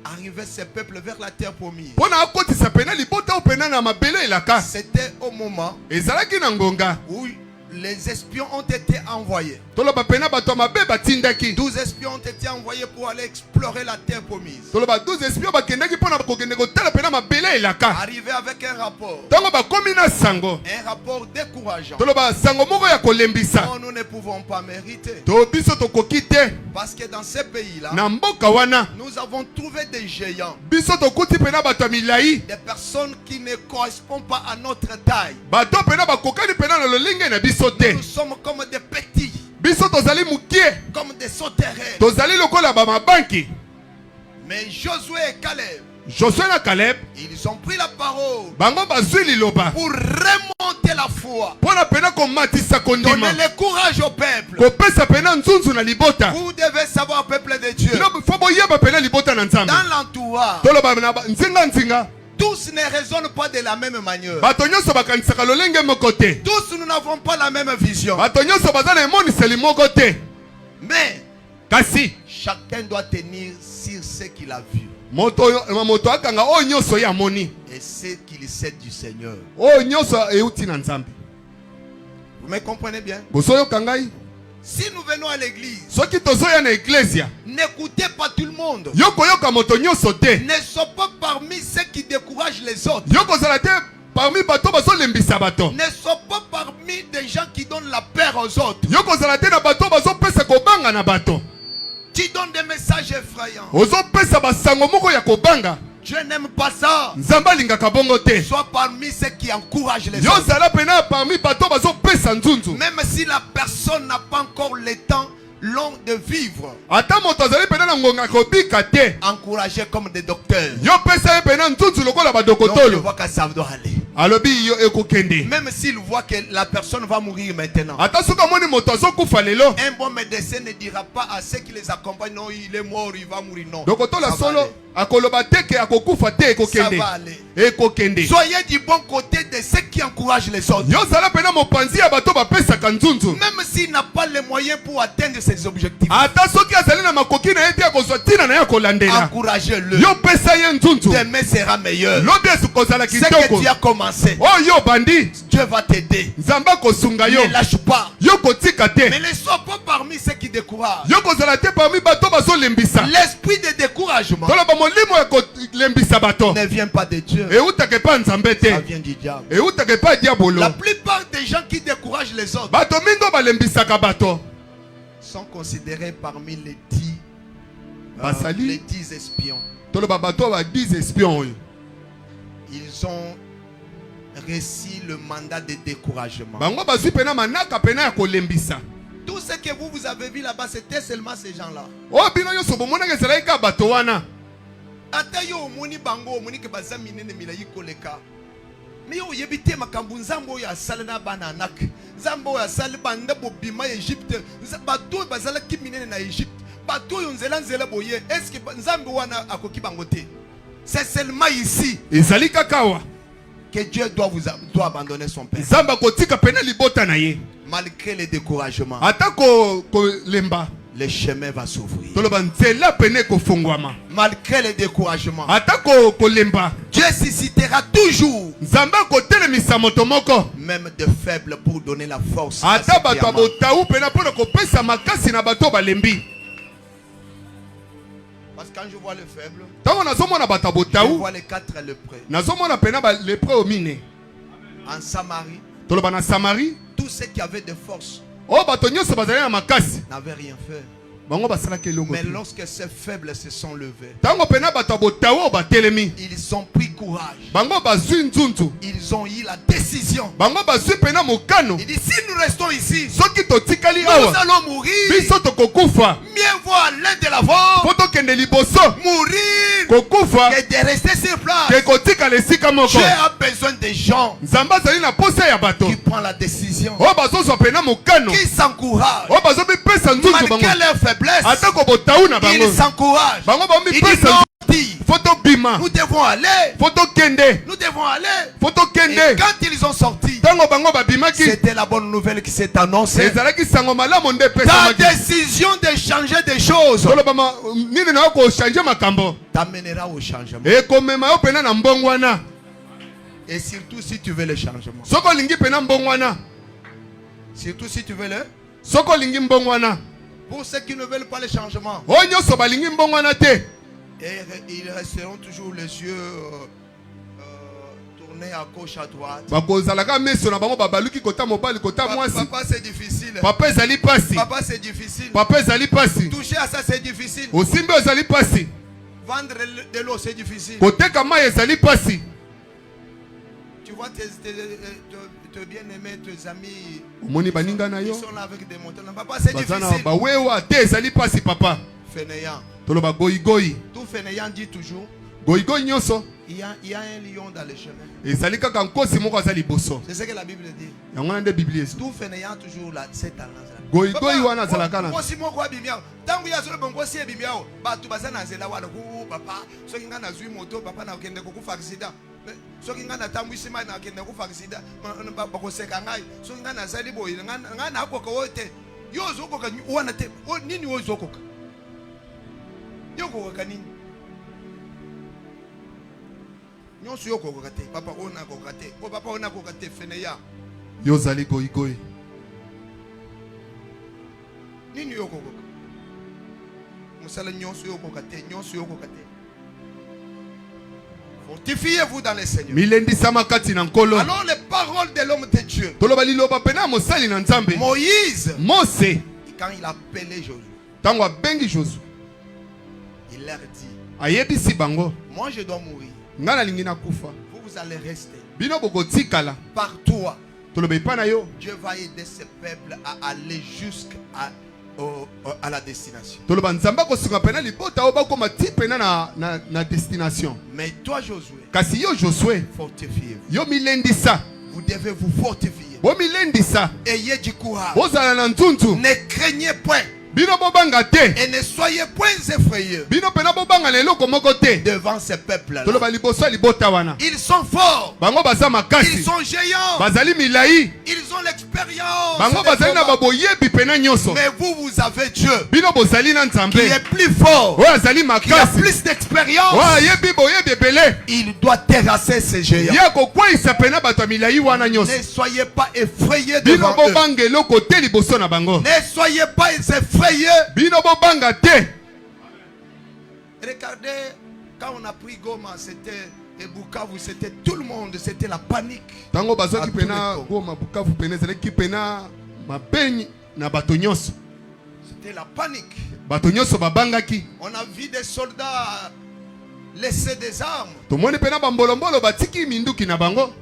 arriver ces peuples vers la terre promise. mpo na akotisa pena libota oyo pena na mabele elaka. C'était au moment ezalaki na ngonga où les espions ont été envoyés. toloba pena bato ya mabe batindaki 12 espions ont été envoyés pour aller explorer la terre promise. toloba 12 espions bakendaki mpo na kokende kotala pena mabele elaka. Arrivé avec un rapport. ntango bakomi na sango Un rapport décourageant. toloba sango moko ya kolembisa Non, nous ne pouvons pas mériter. to biso tokoki te Parce que dans ces pays-là, na mboka wana nous avons trouvé des géants. biso tokuti pena bato ya milai Des personnes qui ne correspondent pas à notre taille. bato pena bakokani pena na lolenge na biso te. Nous sommes comme des petits, biso tozali mukie comme des sauterelles. tozali lokola bamabanki. Mais Josué et Caleb, Josué na Caleb ils ont pris la parole bango bazwi liloba pour remonter la foi, mpo na pena komatisa kondima donner le courage au peuple. kopesa pena nzunzu na libota. Vous devez savoir, peuple de Dieu, fo boyeba pena libota na nzambe dans l'entourage, toloba na nzinga tous ne raisonnent pas de la même manière. bato nyonso bakanisaka lolenge moko te. Tous nous n'avons pas la même vision. bato nyonso baza na emoniseli moko te. Mais kasi chacun doit tenir sur ce qu'il a vu moto akanga oyo nyonso ye amoni et ce qu'il sait du Seigneur. oyo nyonso euti na nzambe. Vous me comprenez bien? bozoyoka ngai Si nous venons à l'église, soki tozoya na eklesia n'écoutez pas tout le monde. yokoyoka moto nyonso te. Ne sois pas parmi ceux qui découragent les autres. yokozala te parmi bato bazolembisa bato. Ne sois pas parmi des gens qui donnent la peur aux autres. yokozala te na bato bazopesa kobanga na bato. Qui donnent des messages effrayants. ozopesa basango moko ya kobanga. Dieu n'aime pas ça. nzambe alingaka bongo te. Sois parmi ceux qui encouragent les autres. yozala pena parmi bato bazopesa nzunzu. Même si la personne n'a pas encore le temps long de vivre. ata moto azali pena na ngonga kobika te. Encouragé comme des docteurs. yopesa ye pena nzunzu lokola Donc il badokotolo. voit que ça doit aller. alobi yo ekokende. Même s'il voit que la personne va mourir maintenant. ata soki amoni moto azokufa lelo. Un bon médecin ne dira pas à ceux qui les accompagnent, non, il est mort, il va mourir. Non. dokotola Ça va solo aller. akoloba te ke akokufa te Ça ekokende. va aller. ekokende. Soyez du bon côté de ceux qui encouragent les autres. yozala pena mopanzi ya bato bapesaka nzunzu. Même s'il n'a pas les moyens pour atteindre ses objectifs. ata soki azali na makoki na ye te akozwa ntina na ye akolandela. Encouragez-le. yopesa ye nzunzu. Demain sera meilleur. lobi ekozala Ce que kitoko. tu as commencé, oyo bandi Dieu va t'aider. nzambe akosunga yo. Ne lâche pas. yokotika te. Mais ne sois pas parmi ceux qui découragent. yokozala te parmi bato bazolembisa. L'esprit de découragement toloba molimo ya kolembisa bato ne vient pas de Dieu. eutaka epa nzambe Ça te. vient du diable. eutaka epa diabolo. La plupart des gens qui découragent les autres bato mingi balembisaka bato sont considérés parmi les 10 Basali. les 10 espions. toloba bato ba 10 espions oyo Ils ont reçu le mandat de découragement. bango bazwi pena manaka pena ya kolembisa. Tout ce que vous avez vu là-bas, c'était seulement ces gens-là. oyo bino nyonso bomonaka ezalaki ka bato wana. Ata yo omoni bango omoni ke baza minene milayi koleka. Mais yo yebi te makambo nzambe oyo asala na bana anak. Nzambe oyo asala banda bobima Egypte. Bato oyo bazalaki minene na Egypte. Bato oyo nzela boye. Est-ce que nzambe wana akoki bango te? C'est seulement ici ezali kaka awa que Dieu doit abandonner son père. nzambe akotika pena libota na ye. Malgré les découragements, ata kolemba le chemin va s'ouvrir. toloba nzela pene ekofungwama. Malgré les découragements, ata kolemba Dieu suscitera toujours nzambe akotelemisa moto moko. même de faibles pour donner la force à ata ceux qui bato ya en manquent. botau pena mpona kopesa makasi na bato balembi. Parce que quand je vois le faible, ntango nazomona bato ya je botau vois les 4 lépreux. nazomona pena balepre o mine. En Samarie, toloba na Samari tous ceux qui avaient de force oyo bato nyonso bazali na makasi n'avaient rien fait. bango basalaki elongo Mais te. lorsque ces faibles se sont levés, ntango pena bato ya botau oyo batelemi ils ont pris courage. bango bazwi nzunzu. Ils ont eu la décision. bango bazwi pena mokano. Il dit, si nous restons ici, soki totikali nous awa allons mourir. biso tokokufa. Mieux vaut aller de l'avant, po tokende liboso mourir, kokufa que de rester sur place. ke kotikala esika moko. Dieu a besoin des gens nzambe azali na posa ya bato qui prennent la décision, oyo bazozwa pena mokano qui s'encouragent. oyo bazomipesa nzunzu bango Malgré leur faiblesse, atako botau na bango ils s'encouragent. bango Ils disent bamipesa non, dis, Photo bima. Nous devons aller. Photo kende. Nous devons aller. Photo Et kende. quand ils ont sorti, Tango bango babimaki. c'était la bonne nouvelle qui s'est annoncée. Ezalaki sango malamu nde pesa Ta maki. décision de changer des choses Tolo bama nini na ko changer makambo. t'amènera au changement. E komema yo pena na mbongwana. Et surtout si tu veux le changement. Soko lingi pena mbongwana. Surtout si tu veux le. Soko lingi mbongwana. Pour ceux qui ne veulent pas le changement. Onyo so balingi mbongwana te. Et ils resteront toujours les yeux tournés à gauche, à droite. Bakozalaka meso na bango babaluki kota mobali kota mwasi. Papa, c'est difficile. Papa ezali pasi. Papa, c'est difficile. Papa ezali pasi. Toucher à ça, c'est difficile. Osimbe ezali pasi. Vendre de l'eau, c'est difficile. Koteka mai ezali pasi. Tu vois tes bien-aimés, tes amis, Omoni baninga na ils yo. sont là avec des montagnes. Papa, c'est Bazana difficile. bawewa te ezali pasi papa. Fainéant. Toloba goigoi. Tout fainéant dit toujours, Goigoi nyonso. il y a un lion dans le chemin. Ezali kaka nkosi moko azali boso. C'est ce que la Bible dit. Yango na nde Biblia eso. Tout fainéant toujours là, cette tendance-là. Goigoi wana azalaka na. Ngosi moko abimia. Tangu ya solo ngosi ebimia. Batu bazana nzela wana ku papa. Soki nga nazwi moto papa na okende kokufa accident. Soki nga natambwisi mai na okende kokufa accident. Bakoseka ngai. Soki nga nazali boyi nga na akoka wote. Yo zokoka wana te. Nini wo zokoka? Yo kokoka nini? Nyonso yo kokoka te. Papa ona kokoka te. O papa ona kokoka te fainéant. Yo zali goigoi. Nini yo kokoka? Musala nyonso yo kokoka te. Nyonso yo kokoka te. Fortifiez-vous dans le Seigneur. Milendisa makati na nkolo. Alors les paroles de l'homme de Dieu. Toloba liloba pena mosali na nzambe. Moïse, Mose quand il appelait Josué, tango abengi Josué. il leur dit, Ayebisi bango. moi je dois mourir. Nga nalingi na kufa. Vous allez rester. Bino bokotikala. Par toi, Toloba ipa na yo. Dieu va aider ce peuple à aller jusqu'à la destination. Toloba nzamba kosunga pena libota oba koma ti pena na destination. Mais toi Josué, Kasi yo Josué. fortifiez-vous. Yo milendisa. Vous devez vous fortifier. Bo milendisa. Ayez du courage. Bozala na ntuntu. Ne craignez point Bino bobanga te. et ne soyez point effrayés Bino pena bobanga na eloko moko te. devant ce peuple-là. Toloba liboso libota wana. Ils sont forts. Bango baza Ils makasi. sont géants. Bazali milai. Ils ont l'expérience. Bango des bazali na combats. baboyebi pena nyonso. Mais vous avez Dieu Bino bozali na qui nzambe. est plus fort, Oyo azali qui a makasi. plus d'expérience. Oyo ayebi boyebi ebele. Il doit terrasser ces géants. Ye kokweyisa pena bato ya milai wana nyonso. Ne soyez pas effrayés Bino devant eux. bobanga eloko te liboso na bango. Ne soyez pas effrayés. Bino bobanga te. Regardez, quand on a pris Goma, c'était et Bukavu, c'était tout le monde, c'était la panique. Tango bazoki À tous pena les Goma Bukavu pena ezalaki pena mabenyi na bato nyonso. C'était la panique. Bato nyonso babangaki. On a vu des soldats laisser des armes. Tomoni pena bambolombolo batiki minduki na bango.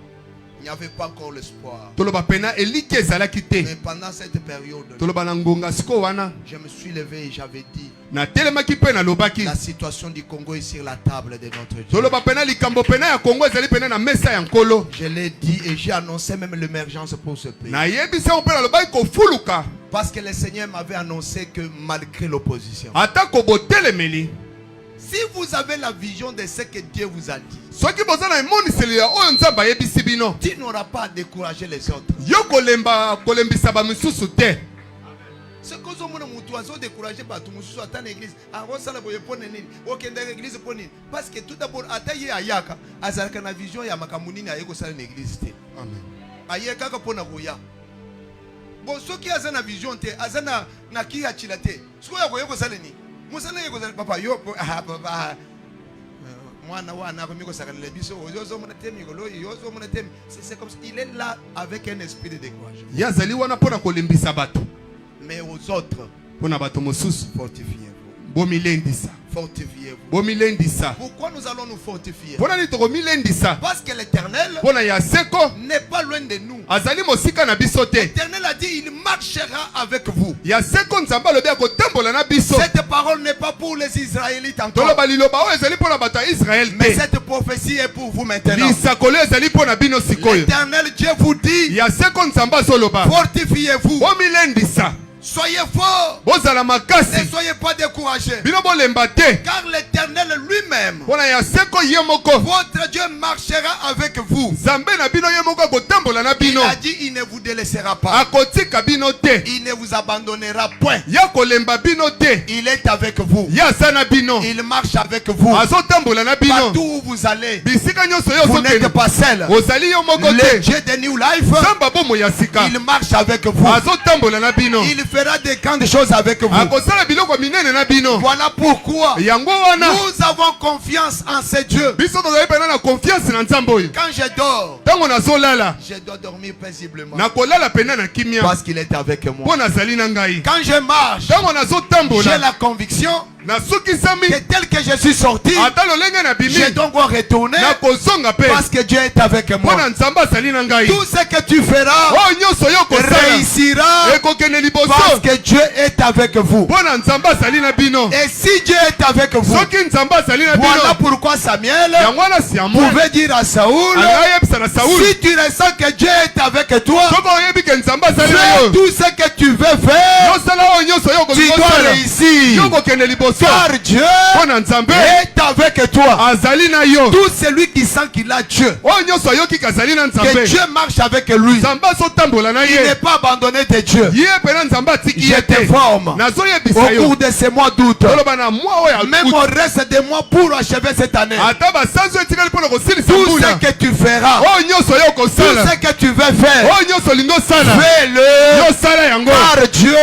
Il n'y avait pas encore l'espoir. Toloba pena eliki ezalaki te. Mais pendant cette période, Toloba na ngonga siko wana. je me suis levé et j'avais dit, Na telemaki pe na lobaki. la situation du Congo est sur la table de notre Dieu. Toloba pena likambo pena ya Kongo ezali pena na mesa ya nkolo. Je l'ai dit et j'ai annoncé même l'émergence pour ce pays. Na yebisa mo pena lobaki kofuluka. Parce que le Seigneur m'avait annoncé que malgré l'opposition, Ata ko botelemeli. si vous avez la vision de ce que Dieu vous a dit, Soki bozana emoniseli ya oyo nzamba yebisi bino. tu n'auras pas à décourager les autres. Yo kolembisa ba misusu te. Ce que vous avez découragé par tout le monde à l'église, parce que tout d'abord, Ataye Ayaka, Azalka na vision ya makamuni na yeko sala l'église. Amen. Ayeka ka pona koya. Bon, ceux qui ont na vision te, azana na ki ya chilate. Ce ko yeko sala ni. Musala yeko sala papa yo papa. Mwana wana ko miko sala le biso ozo mona temi ko loyi ozo mona temi. C'est comme ça, il est là avec un esprit de découragement. Ya zali wana pona kolembisa bato. Mais aux autres, Pona bato mosusu. fortifiez-vous. Bomilendisa. Fortifiez-vous. Bomilendisa. Pourquoi nous allons nous fortifier? Pona ni toko milendisa. Parce que l'Éternel Pona ya seko. n'est pas loin de nous. Azali mosika na biso te. L'Éternel a dit, il marchera avec vous. Ya seko nzamba lobi akotambola na biso. Cette parole n'est pas pour les Israélites encore. Toloba liloba oyo ezali pona bato ya Israël Mais te. cette prophétie est pour vous maintenant. Lisakolo ezali pona bino sikoyo. L'Éternel Dieu vous dit, Ya seko nzamba zoloba. fortifiez-vous. Bomilendisa. Soyez forts. bozala Ne makasi soyez pas découragés. bino bolemba te Car l'Éternel lui-même, mpona ya seko ye moko votre Dieu, marchera avec vous. nzambe na bino ye moko akotambola na Il bino a dit, il ne vous délaissera pas. akotika bino te Il ne vous abandonnera point. ya kolemba bino te Il est avec vous. ya aza na bino Il marche avec vous. azotambola na bino Partout où vous allez, bisika nyonso yo vous n'êtes ozokende pas seul. ozali yo moko Le te Dieu de New Life, nzambe bomo ya sika il marche avec vous. azotambola na bino Il fera des grandes choses avec vous. akosala biloko minene na bino Voilà pourquoi yango wana nous avons confiance en ce Dieu. biso tozali pena na confiance na nzambe oyo Quand je dors, ntango nazolala je dois dormir paisiblement nakolala pena na kimia parce qu'il est avec moi. mpo nazali na ngai Quand je marche, ntango j'ai nazotambola la conviction nasukisami que tel que je suis sorti, ata lolenge na bimi je dois encore retourner nakozonga mpe parce que Dieu est avec moi. mpo na nzambe azali na ngai Tout ce que tu feras oyo nyonso yo kosala réussira ekokende liboso parce que Dieu est avec vous. mpo na nzambe azali na bino Et si Dieu est avec vous, soki nzambe azali na voilà bino pourquoi Samuel yango wana siamo pouvait dire à Saoul, alaka yebisa na sauli si tu ressens que Dieu est avec toi, soki oyebi ke nzambe azali na fais yo tout ce que tu veux faire, yosala oyo nyonso yo tu dois kosala réussir. yo kokende liboso Car Dieu mpo na nzambe est avec toi. azali na yo Tout celui qui sent qu'il a Dieu, oyo nyonso ayoki kazali na que nzambe Dieu marche avec lui, nzambe azotambola na il ye n'est pas abandonné de Dieu. ye pena nzambe atiki Je ye te t'informe, nazoyebisa au yo cours de ces mois d'août, toloba na mwa oyo même au reste des mois pour achever cette année, ata basanzi oyo etikali mpona kosilisa tout mbula ce que tu feras, oyo nyonso yo tout kosala ce que tu veux faire, oyo nyonso olingi osala fais-le, yosala yango car Dieu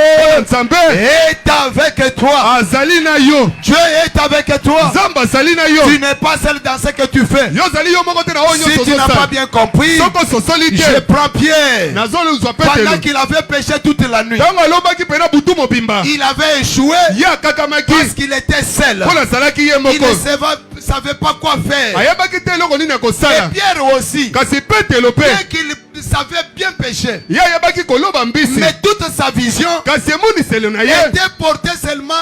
nzambe est avec toi. azali na yo Dieu est avec toi. nzambe azali na yo Tu n'es pas seul dans ce que tu fais. yo ozali yo moko te na oyo Si nyonso tu n'as pas ozosala bien compris, soko ososoli je te prends Pierre. nazoluzwa Pendant petelo qu'il avait péché toute la nuit, ntango alobaki mpena butu mobimba il avait échoué ye akakamaki parce qu'il était seul. mpo nazalaki ye Il moko ne savait pas quoi faire. ayebaki te eloko nini Et akosala Pierre aussi, kasi petelo mpe bien qu'il savait bien pécher, ye ayebaki koloba mbisi mais toute sa vision kasi emoniselo na ye était portée seulement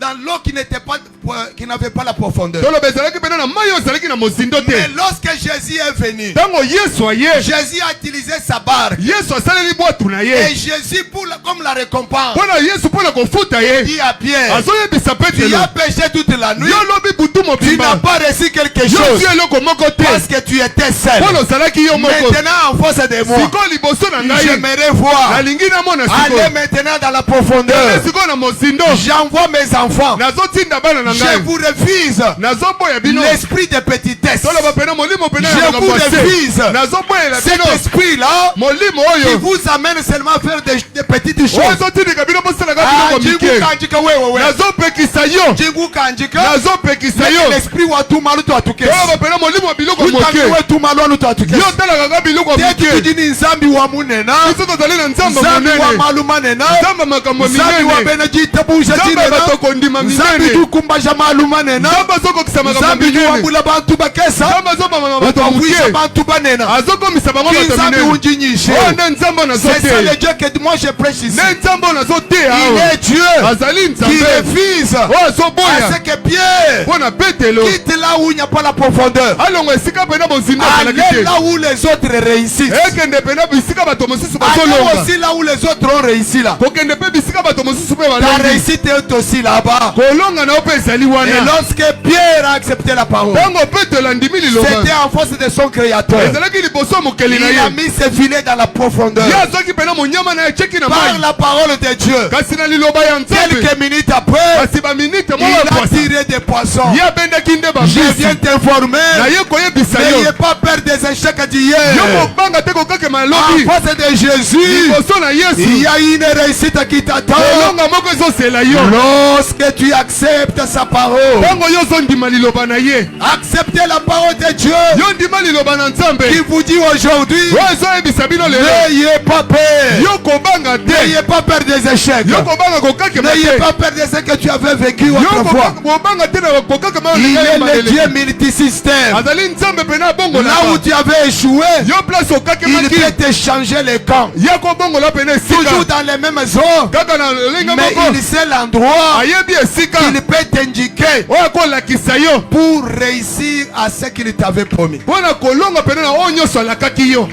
dans l'eau qui n'avait pas la profondeur. toloba ezalaki mpena na mai oyo ezalaki na mozindo te Mais lorsque Jésus est venu, ntango yesu aye Jésus a utilisé sa barque. yesu asaleli bwatu na Et ye Jésus, comme la récompense, mpo na yesu mpo na kofuta ye dit à Pierre, azoyebisa tu petelo as péché toute la nuit, yo lobi butu tu n'as mobimba pas reçu quelque yo chose ti eloko moko te parce que tu étais seul. mpo na ozalaki yo moko Maintenant, en face de moi, sikoyo liboso na ngai j'aimerais voir. nalingi namona Allez sikoyo maintenant dans la profondeur. sikoyo na mozindo J'envoie mes enfants. nazotinda bana na Je ngai vous refuse nazoboya bino l'esprit de petitesse. toloba pena molimo pena Je ya vous makambo ase refuse nazoboyela cet bino esprit-là molimo qui oyo vous amène seulement à faire des petites oyo choses. ezotindika bino bosalaka Ah, biloko mike jikukanjika wewe. nazopekisa yo Jikukanjika. nazopekisa yo L'esprit wa tumalu tu atukesi. toloba pena molimo ya biloko Utangi moke we tumalu anu tu atukesi. yo talaka ka biloko Teti mike tudini nzambi wa munena. biso tozali na nzambe Nzambi wa monene maluma nena. nzambe makambo Nzambi wa minene benedite buja nzambe jinena. bato kondima Nzambi minene tukumbaja maluma nena. nzambe azokokisa makambo Nzambi minene tuwabula bantu bakesa. nzambe azobamama bato Ukawisa moke bantu banena. azokomisa bango bato Nzambi minene unjinyishe. oyo nde nzambe C'est ça nazoteya le Dieu que moi je prêche ici. nde nzambe oyo nazoteya Il awa est Dieu azali qui nzambe refuse oyo à azoboya ce que Pierre mpo na petelo quitte là où il n'y a pas la profondeur. alongo esika pena bozindo azalaki Allez te là où les autres réussissent. ekende pena bisika bato mosusu Allez bazolonga aussi là où les autres ont réussi là. kokende mpe bisika bato mosusu mpe Ta balongi réussite est aussi là-bas. kolonga na yo mpe ezali Et wana lorsque Pierre a accepté la parole, ntango petelo andimi liloba c'était en face de son créateur. ezalaki liboso ya mokeli na Il a ye mis ses filets dans la profondeur. ye azwaki pena monyama na ye etieki na Par mai la parole de Dieu. kasi na liloba ya nzambe Quelques minutes après, kasi baminite il moko ya a poisa tiré des poissons. ye abendaki nde Je bambisi viens t'informer. naye koyebisa yo N'ayez pas peur des échecs yo d'hier. kobanga te kokakema En lobi face de Jésus, liboso na il yesu y a une réussite qui t'attend. elonga moko ezosela yo Lorsque tu acceptes sa parole, ntango yo ozondima liloba na ye acceptez la parole de Dieu yo ndima liloba na nzambe qui vous dit aujourd'hui, oyo ezoyebisa bino lelo n'ayez pas peur. yo kobanga te N'ayez pas peur des échecs. yo kobanga kokakema N'ayez te pas peur de ce que tu avais vécu yo autrefois. kobanga te na kokakema Il est le malele Dieu multisystème. azali nzambe pena Là abongolaka où tu avais échoué, yo place il okakemaki peut te changer les camps. ye kobongola pena Toujours esika dans les mêmes eaux, kaka na lolinga mais moko il sait l'endroit ayebi esika qu'il peut t'indiquer oyo akolakisa yo pour réussir à ce qu'il t'avait promis. mpo na kolonga pena na oyo nyonso alakaki yo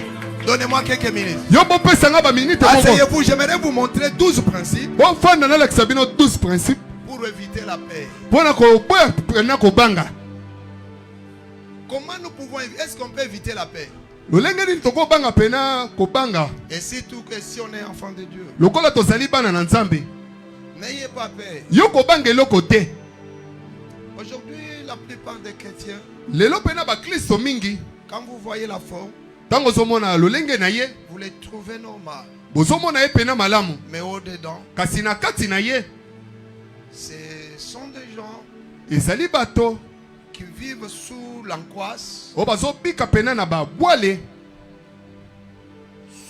Donnez-moi quelques minutes. Yo bo pesa nga ba minute moko. Asseyez-vous, j'aimerais vous montrer 12 principes Bon fanda na lakisa bino 12 principes. pour éviter la paix. Pona ko boya pena ko banga. Comment nous pouvons éviter? Est-ce qu'on peut éviter la paix? Lolenge ni toko banga pena ko banga. Et surtout que si on est enfant de Dieu, Lokola tozali bana na Nzambe. n'ayez pas peur. Yo ko banga eloko te. Aujourd'hui, la plupart des chrétiens, Lelo pena ba Kristo mingi. quand vous voyez la forme, Tango zomona lolenge na ye. vous les trouvez normales. Bozomona ye pena malamu. Mais au-dedans, Kasi na kati na ye. ce sont des gens Ezali bato. qui vivent sous l'angoisse, O bazo bika pena na ba boale.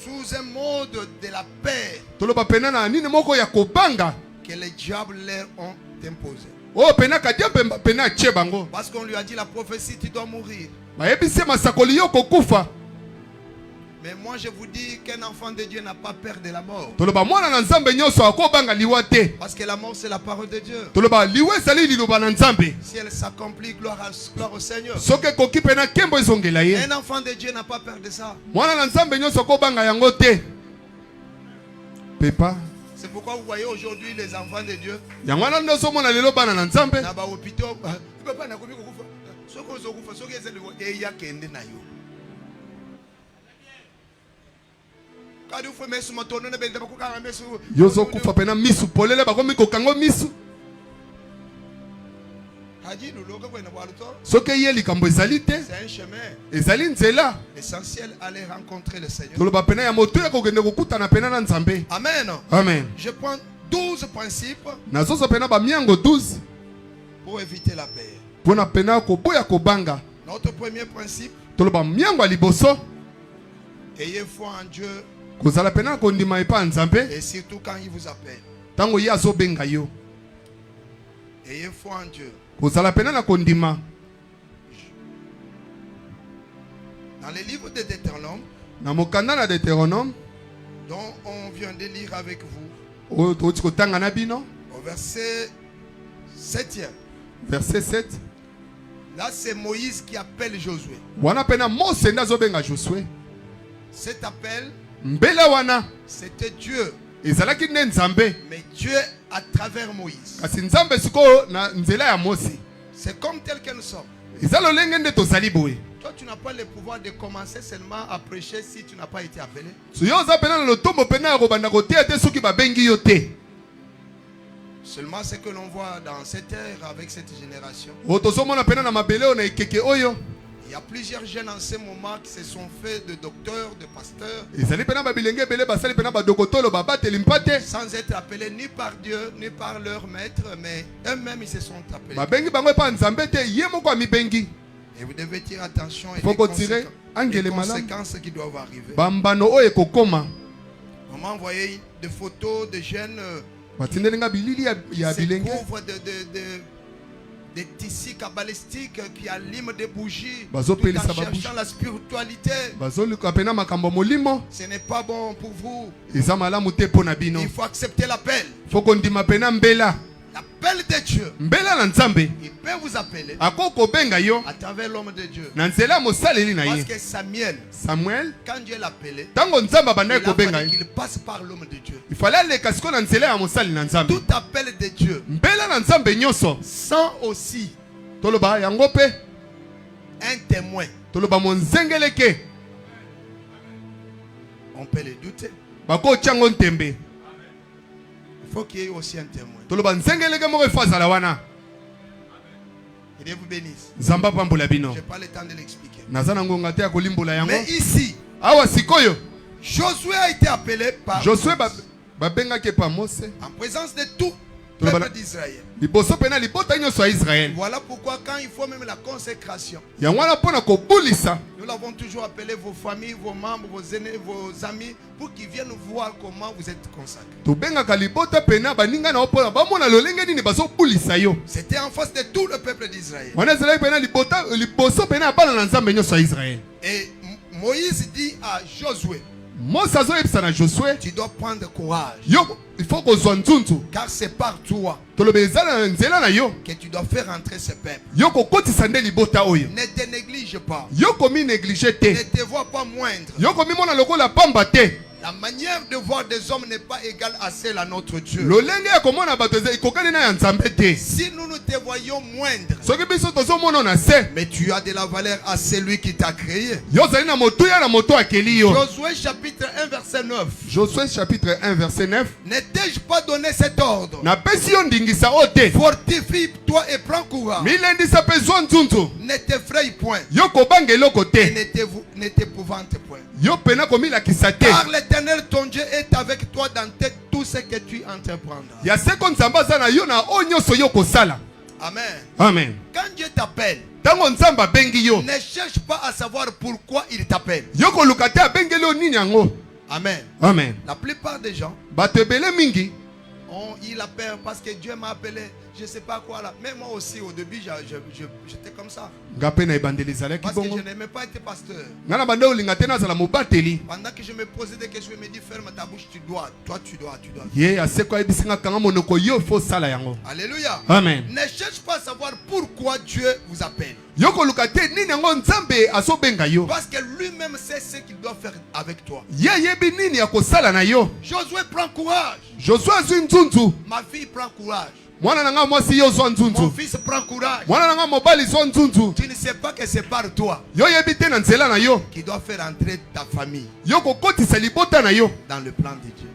sous un mode de la paix Toloba pena na nini moko ya ko banga. que les diables leur ont imposé. O pena kadia pena che bango. Parce qu'on lui a dit la prophétie, tu dois mourir. Ba yebise masakoli yo ko kufa. Mais moi je vous dis qu'un enfant de Dieu n'a pas peur de la mort. Toloba mwana na Nzambe nyoso akobanga liwa te. Parce que la mort c'est la parole de Dieu. Toloba liwa ezali liloba na Nzambe. Si elle s'accomplit, gloire au Seigneur. Soke koki pena kembo ezongela ye. Un enfant de Dieu n'a pas peur de ça. Mwana na Nzambe nyoso akobanga yango te. Pepa. C'est pourquoi vous voyez aujourd'hui les enfants de Dieu. Yango wana ndoso mona lelo bana na Nzambe. Na ba hôpitaux, papa na komi kokufa. Soko zokufa, soko ezeli eya kende na yo. Kadi ufwe mesu motono na bende bakukanga mesu. Yozo kufa pena misu polele bakomi kokango misu. Haji luloka kwena bwaluto. Soke ye likambo ezali te. C'est un chemin. Ezali nzela. L'essentiel aller rencontrer le Seigneur. Toloba pena ya moto ya kokende kokutana pena na Nzambe. Amen. Amen. Je prends 12 principes Nazoso pena ba miango 12. pour éviter la paix. Pona pena ko boya ko banga. Notre premier principe, Toloba miango liboso. ayez foi en Dieu Kozala pena ko ndima epa Nzambe. et surtout quand il vous appelle. Tango ye azo benga yo. Ayez foi en Dieu. Kozala pena na kondima. Dans le livre de Deutéronome, Na mokanda na Deutéronome. dont on vient de lire avec vous, O toti kotanga na bino. au verset 7e. Verset 7. Là, c'est Moïse qui appelle Josué. Wana pena Mose ndazo benga Josué. Cet appel, Mbela wana. c'était Dieu. Ezalaki ne Nzambe. Mais Dieu à travers Moïse. Kasi Nzambe sikoyo na nzela ya Mose. C'est comme tel que nous sommes. Ezalo lenge nde tozali boye. Toi, tu n'as pas le pouvoir de commencer seulement à prêcher si tu n'as pas été appelé. So yo za pena na lotombo pena ya kobanda kotea te soki babengi yo te. Seulement ce que l'on voit dans cette ère avec cette génération. O tozomona pena na mabele o na ekeke oyo. Il y a plusieurs jeunes en ce moment qui se sont faits de docteurs, de pasteurs, Ezali pena babilenge bele basali pena badokotolo babateli mpate. sans être appelés ni par Dieu, ni par leur maître, mais eux-mêmes ils se sont appelés. Babengi bango epa Nzambe te ye moko amibengi. Et vous devez tirer attention et Faut tirer les angele malam. conséquences qui doivent arriver. Bambano oyo ekokoma. On m'a envoyé des photos de jeunes Batindeli nga bilili ya qui se bilenge. couvrent de tissus kabbalistiques qui allument des bougies Bazo tout en pelisa ba cherchant la spiritualité. Bazoluka pena makambo molimo. Ce n'est pas bon pour vous. Eza malamu te pona bino. Il faut accepter l'appel. Faut kondima pena mbela. L'appel de Dieu. Mbela na Nzambe. Il peut vous appeler Akoko benga yo. à travers l'homme de Dieu. Na nzela mosaleli na Parce ye. que Samuel, Samuel. quand Dieu l'appelait, Tango Nzambe il abandaki a kobenga fallu ye. qu'il passe par l'homme de Dieu. Il fallait aleka siko na nzela ya mosali na Nzambe. Tout appel de Dieu, Mbela na Nzambe nyonso. sans aussi Toloba yango pe. un témoin, Toloba monzengeleke. on peut le douter. Bako tiango ntembe. Il faut qu'il y ait aussi un témoin. Toloba nzengeleke moko efazala wana. Que Dieu vous bénisse. Nzamba pambola bino. Je n'ai pas le temps de l'expliquer. Naza na ngonga te ya kolimbola yango. Mais ici, Awa sikoyo. Josué a été appelé par Josué babengaki pa Mose. en présence de tout le peuple d'Israël. Liboso pena libota nyonso ya Israël. Voilà pourquoi quand il faut même la consécration, Yango wana pona kobulisa. nous l'avons toujours appelé vos familles, vos membres, vos aînés, vos amis, pour qu'ils viennent voir comment vous êtes consacrés. Tobengaka libota pena baninga na opona bamona lolenge nini bazobulisa yo. C'était en face de tout le peuple d'Israël. Wana ezalaki pena libota liboso pena ya bana na Nzambe nyonso ya Israël. Et Moïse dit à Josué, Tu dois prendre courage. Il faut qu'on soit nzunzu. Car c'est par toi que tu dois faire entrer ce peuple. Ne te néglige pas. Ne te vois pas moindre. La manière de voir des hommes n'est pas égale à celle à notre Dieu. Si nous nous te voyons moindre, mais tu as de la valeur à celui qui t'a créé. Josué chapitre 1 verset 9. Josué chapitre 1 verset 9. Ne t'ai-je pas donné cet ordre? Fortifie-toi et prends courage. Ne t'effraie point. Et ne t'épouvante point. Car l'Éternel ton Dieu est avec toi dans tout ce que tu entreprendras. Amen. Amen. Quand Dieu t'appelle, ne cherche pas à savoir pourquoi il t'appelle. Amen. Amen. La plupart des gens ont eu la peur parce que Dieu m'a appelé. Je ne sais pas quoi là. Mais moi aussi au début j'étais comme ça. Parce que je n'aimais pas être pasteur. Pendant que je me posais des questions, je me dis ferme ta bouche, tu dois. Alléluia. Amen. Ne cherche pas à savoir pourquoi Dieu vous appelle. Parce que lui-même sait ce qu'il doit faire avec toi. Josué prend courage. Ma fille prend courage. Mon fils prend courage. Tu ne sais pas que c'est par toi qui doit faire entrer ta famille dans le plan de Dieu.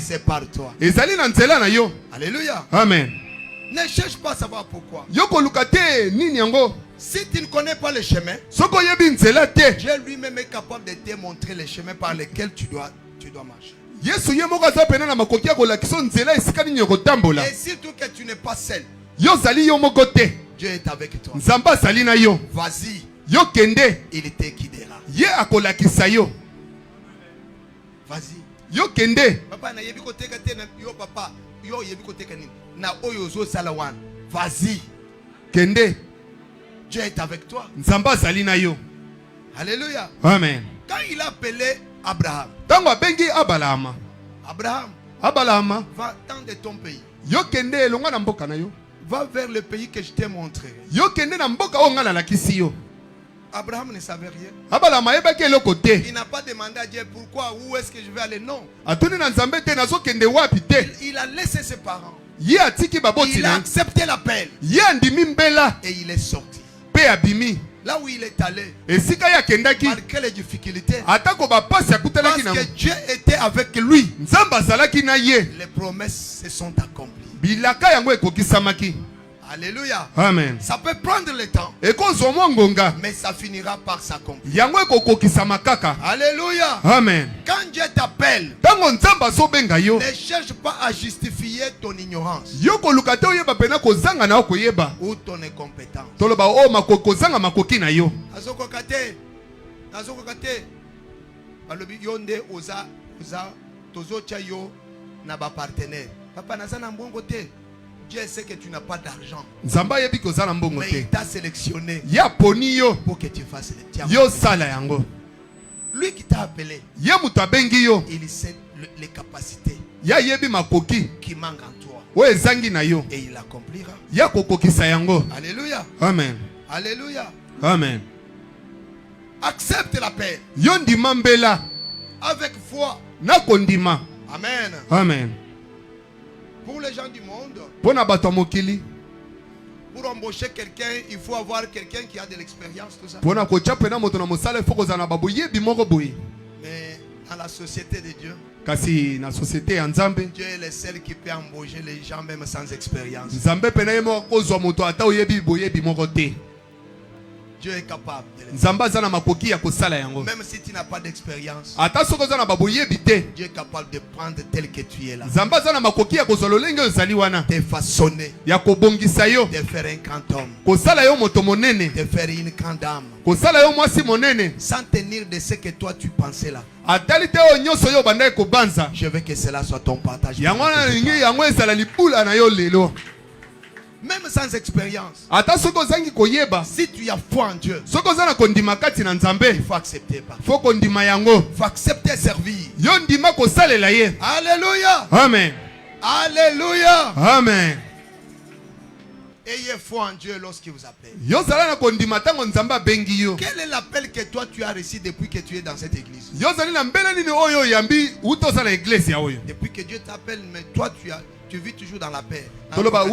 C'est par toi. Alléluia. Amen. Ne cherche pas à savoir pourquoi. Si tu ne connais pas le chemin, Dieu lui-même est capable de te montrer le chemin par lequel tu dois marcher. Et surtout que tu n'es pas seul. Dieu est avec toi. Vas-y. Il te guidera. Vas-y. Papa na yebi koteka te na yo papa yo yebi koteka ni na oyo zo salawan. Vas-y. Kende. Dieu est avec toi. Alléluia. Amen. Quand il a appelé Abraham, Abraham, va-t'en de ton pays. Va vers le pays que je t'ai montré. Abraham ne savait rien. Il n'a pas demandé à Dieu pourquoi, où est-ce que je vais aller. Non. Il a laissé ses parents. Il a accepté l'appel. Et il est sorti. Là où il est allé, malgré les difficultés, parce que Dieu était avec lui, les promesses se sont accomplies. Alléluia. Amen. Ça peut prendre le temps, mais ça finira par s'accomplir. Alléluia. Amen. Quand Dieu t'appelle, ne cherche pas à justifier ton ignorance ou ton incompétence. Papa nazana mbongo te. Dieu sait que tu n'as pas d'argent. Mais il t'a sélectionné pour que tu fasses le diable. Lui qui t'a appelé, il sait les capacités qui manquent en toi. Et il accomplira. Alléluia. Amen. Alléluia. Amen. Accepte l'appel avec foi. Amen. Amen. Pour les gens du monde, pour embaucher quelqu'un, il faut avoir quelqu'un qui a de l'expérience, tout ça. Mais dans la société de Dieu, Dieu est le seul qui peut embaucher les gens même sans expérience. Dieu est capable de le faire. Même si tu n'as pas d'expérience, Dieu est capable de prendre tel que tu es là, de façonner, de faire un grand homme, de faire une grande âme, sans tenir de ce que toi tu pensais là. Je veux que cela soit ton partage. Même sans expérience. Ata soko zangi koyeba. Si tu as foi en Dieu, Soko zana kondima kati na Nzambe. il faut accepter pas. Faut kondima yango. Il faut accepter servir. Yo ndima ko salela ye. Alléluia. Amen. Alléluia. Amen. Ayez foi en Dieu lorsqu'il vous appelle. Yo zala na kondima tango Nzamba bengi yo. Quel est l'appel que toi tu as reçu depuis que tu es dans cette église? Yo zali na mbela nini oyo yambi uto sala église ya oyo. Depuis que Dieu t'appelle, mais toi tu vis toujours dans la paix. Toloba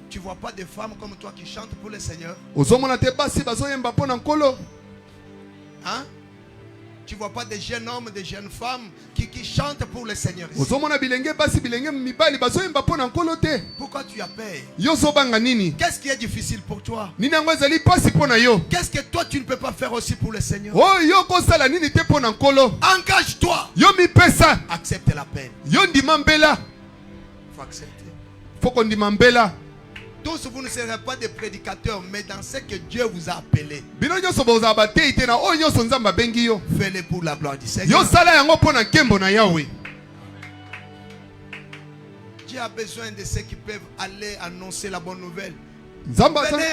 Tu vois pas des femmes comme toi qui chantent pour le Seigneur? Ozomona te basi bazo yemba pona nkolo. Hein? Tu vois pas des jeunes hommes, des jeunes femmes qui chantent pour le Seigneur ici? Ozomona bilenge basi bilenge mibali bazo yemba pona nkolo te. Pourquoi tu as peur? Yo zobanga nini? Qu'est-ce qui est difficile pour toi? Nini yango ezali pasi pona yo. Qu'est-ce que toi tu ne peux pas faire aussi pour le Seigneur? Oh yo ko sala nini te pona nkolo. Engage-toi. Yo mi pesa. Accepte la peine. Yo ndima mbela. Faut accepter. Faut qu'on ndima mbela. Tous vous ne serez pas des prédicateurs, mais dans ce que Dieu vous a appelé, Bino nyoso boza bate itena o nyoso Nzamba bengi yo. fais-le pour la gloire du Seigneur. Yo sala yango pona nkembo na Yahweh. Dieu a besoin de ceux qui peuvent aller annoncer la bonne nouvelle. Nzamba Venez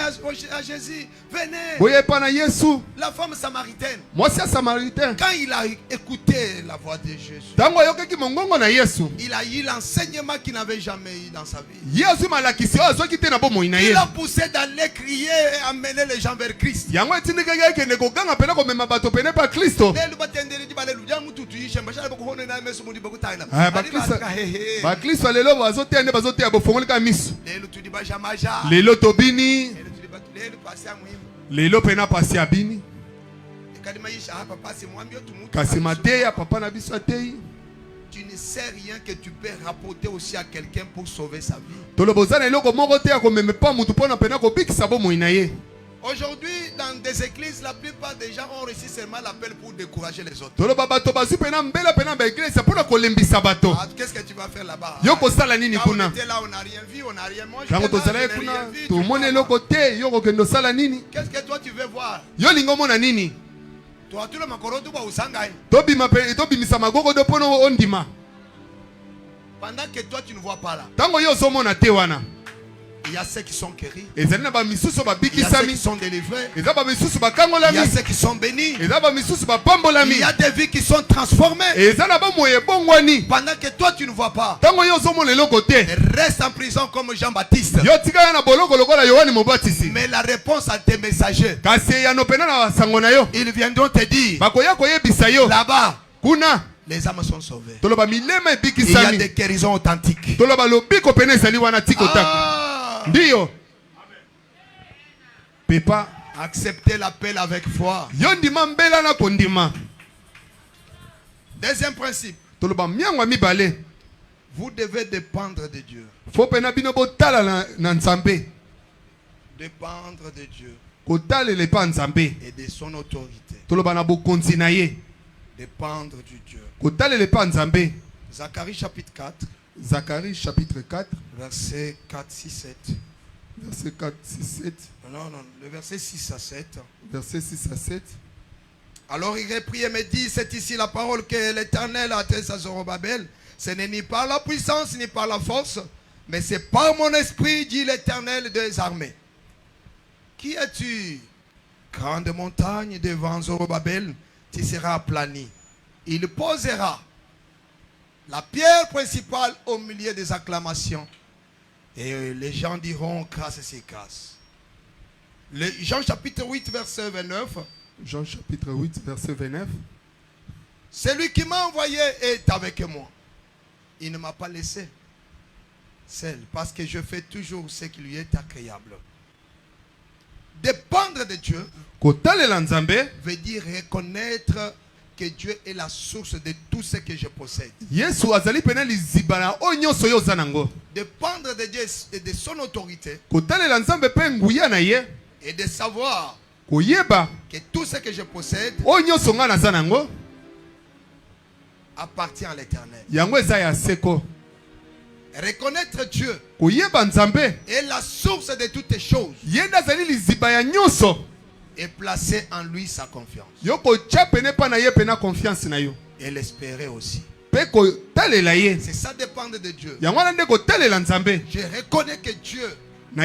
à Jésus, venez. boye pana Yesu. La femme samaritaine, Moi c'est samaritain. quand il a écouté la voix de Jésus, Tango yokeki mongongo na Yesu. il a eu l'enseignement qu'il n'avait jamais eu dans sa vie. Yesu malakisi o zoki te na bomoi na ye. Il a poussé d'aller crier et amener les gens vers Christ. Yango etindika yake ne koganga pena ko mema bato pene pa Kristo. Ba Kristo lelo bazotende bazotea bofongolika miso. Lelo tobini. Lelo pena pasi abini. Kasi mateya papa na biso atei. Tu ne sais rien que tu peux rapporter aussi à quelqu'un pour sauver sa vie. Tolobozana eloko moko te ko meme pa mutu pona pena ko bikisa bomoi na ye. Aujourd'hui, dans des églises, la plupart des gens ont reçu seulement l'appel pour décourager les autres. Ah, qu'est-ce que tu vas faire là-bas? Quand on était là, on n'a rien vu, on n'a rien mangé. Qu'est-ce que toi tu veux voir? Toi, tout le makoro, tu vas au Sangai. Pendant que toi tu ne vois pas là, il y a ceux qui sont guéris. Il y a ceux qui sont délivrés. Il y a ceux qui sont bénis. Il y a des vies qui sont transformées. Pendant que toi tu ne vois pas, reste en prison comme Jean-Baptiste. Mais la réponse à tes messagers, ils viendront te dire là-bas, les âmes sont sauvées. Il y a des guérisons authentiques. Dio. Pepa, acceptez l'appel avec foi. Yondima mbela na kondima. Deuxième principe. Toloba miangwa mibale. Vous devez dépendre de Dieu. Faut pena bino botala na Nzambe. Dépendre de Dieu. Kotale le pa Nzambe. Et de son autorité. Toloba na bokonzi na ye. Dépendre du Dieu. Kotale le pa Nzambe. Zacharie chapitre 4. Zacharie chapitre 4. Verset 4, 6, 7. Verset 4, 6, 7. Non, le verset 6 à 7. Verset 6 à 7. Alors il reprit et me dit, c'est ici la parole que l'Éternel a adressée à Zorobabel. Ce n'est ni par la puissance ni par la force, mais c'est par mon esprit, dit l'Éternel des armées. Qui es-tu? Grande montagne devant Zorobabel, tu seras aplani. Il posera la pierre principale au milieu des acclamations. Et les gens diront grâce et c'est grâce. Jean chapitre 8 verset 29. Jean chapitre 8 verset 29. Celui qui m'a envoyé est avec moi. Il ne m'a pas laissé seul parce que je fais toujours ce qui lui est agréable. Dépendre de Dieu veut dire reconnaître que Dieu est la source de tout ce que je possède. Dépendre de Dieu et de son autorité. Et de savoir que tout ce que je possède appartient à l'Éternel. Reconnaître Dieu est la source de toutes les choses. Et placer en lui sa confiance. Et l'espérer aussi. C'est ça dépendre de Dieu. Je reconnais que Dieu est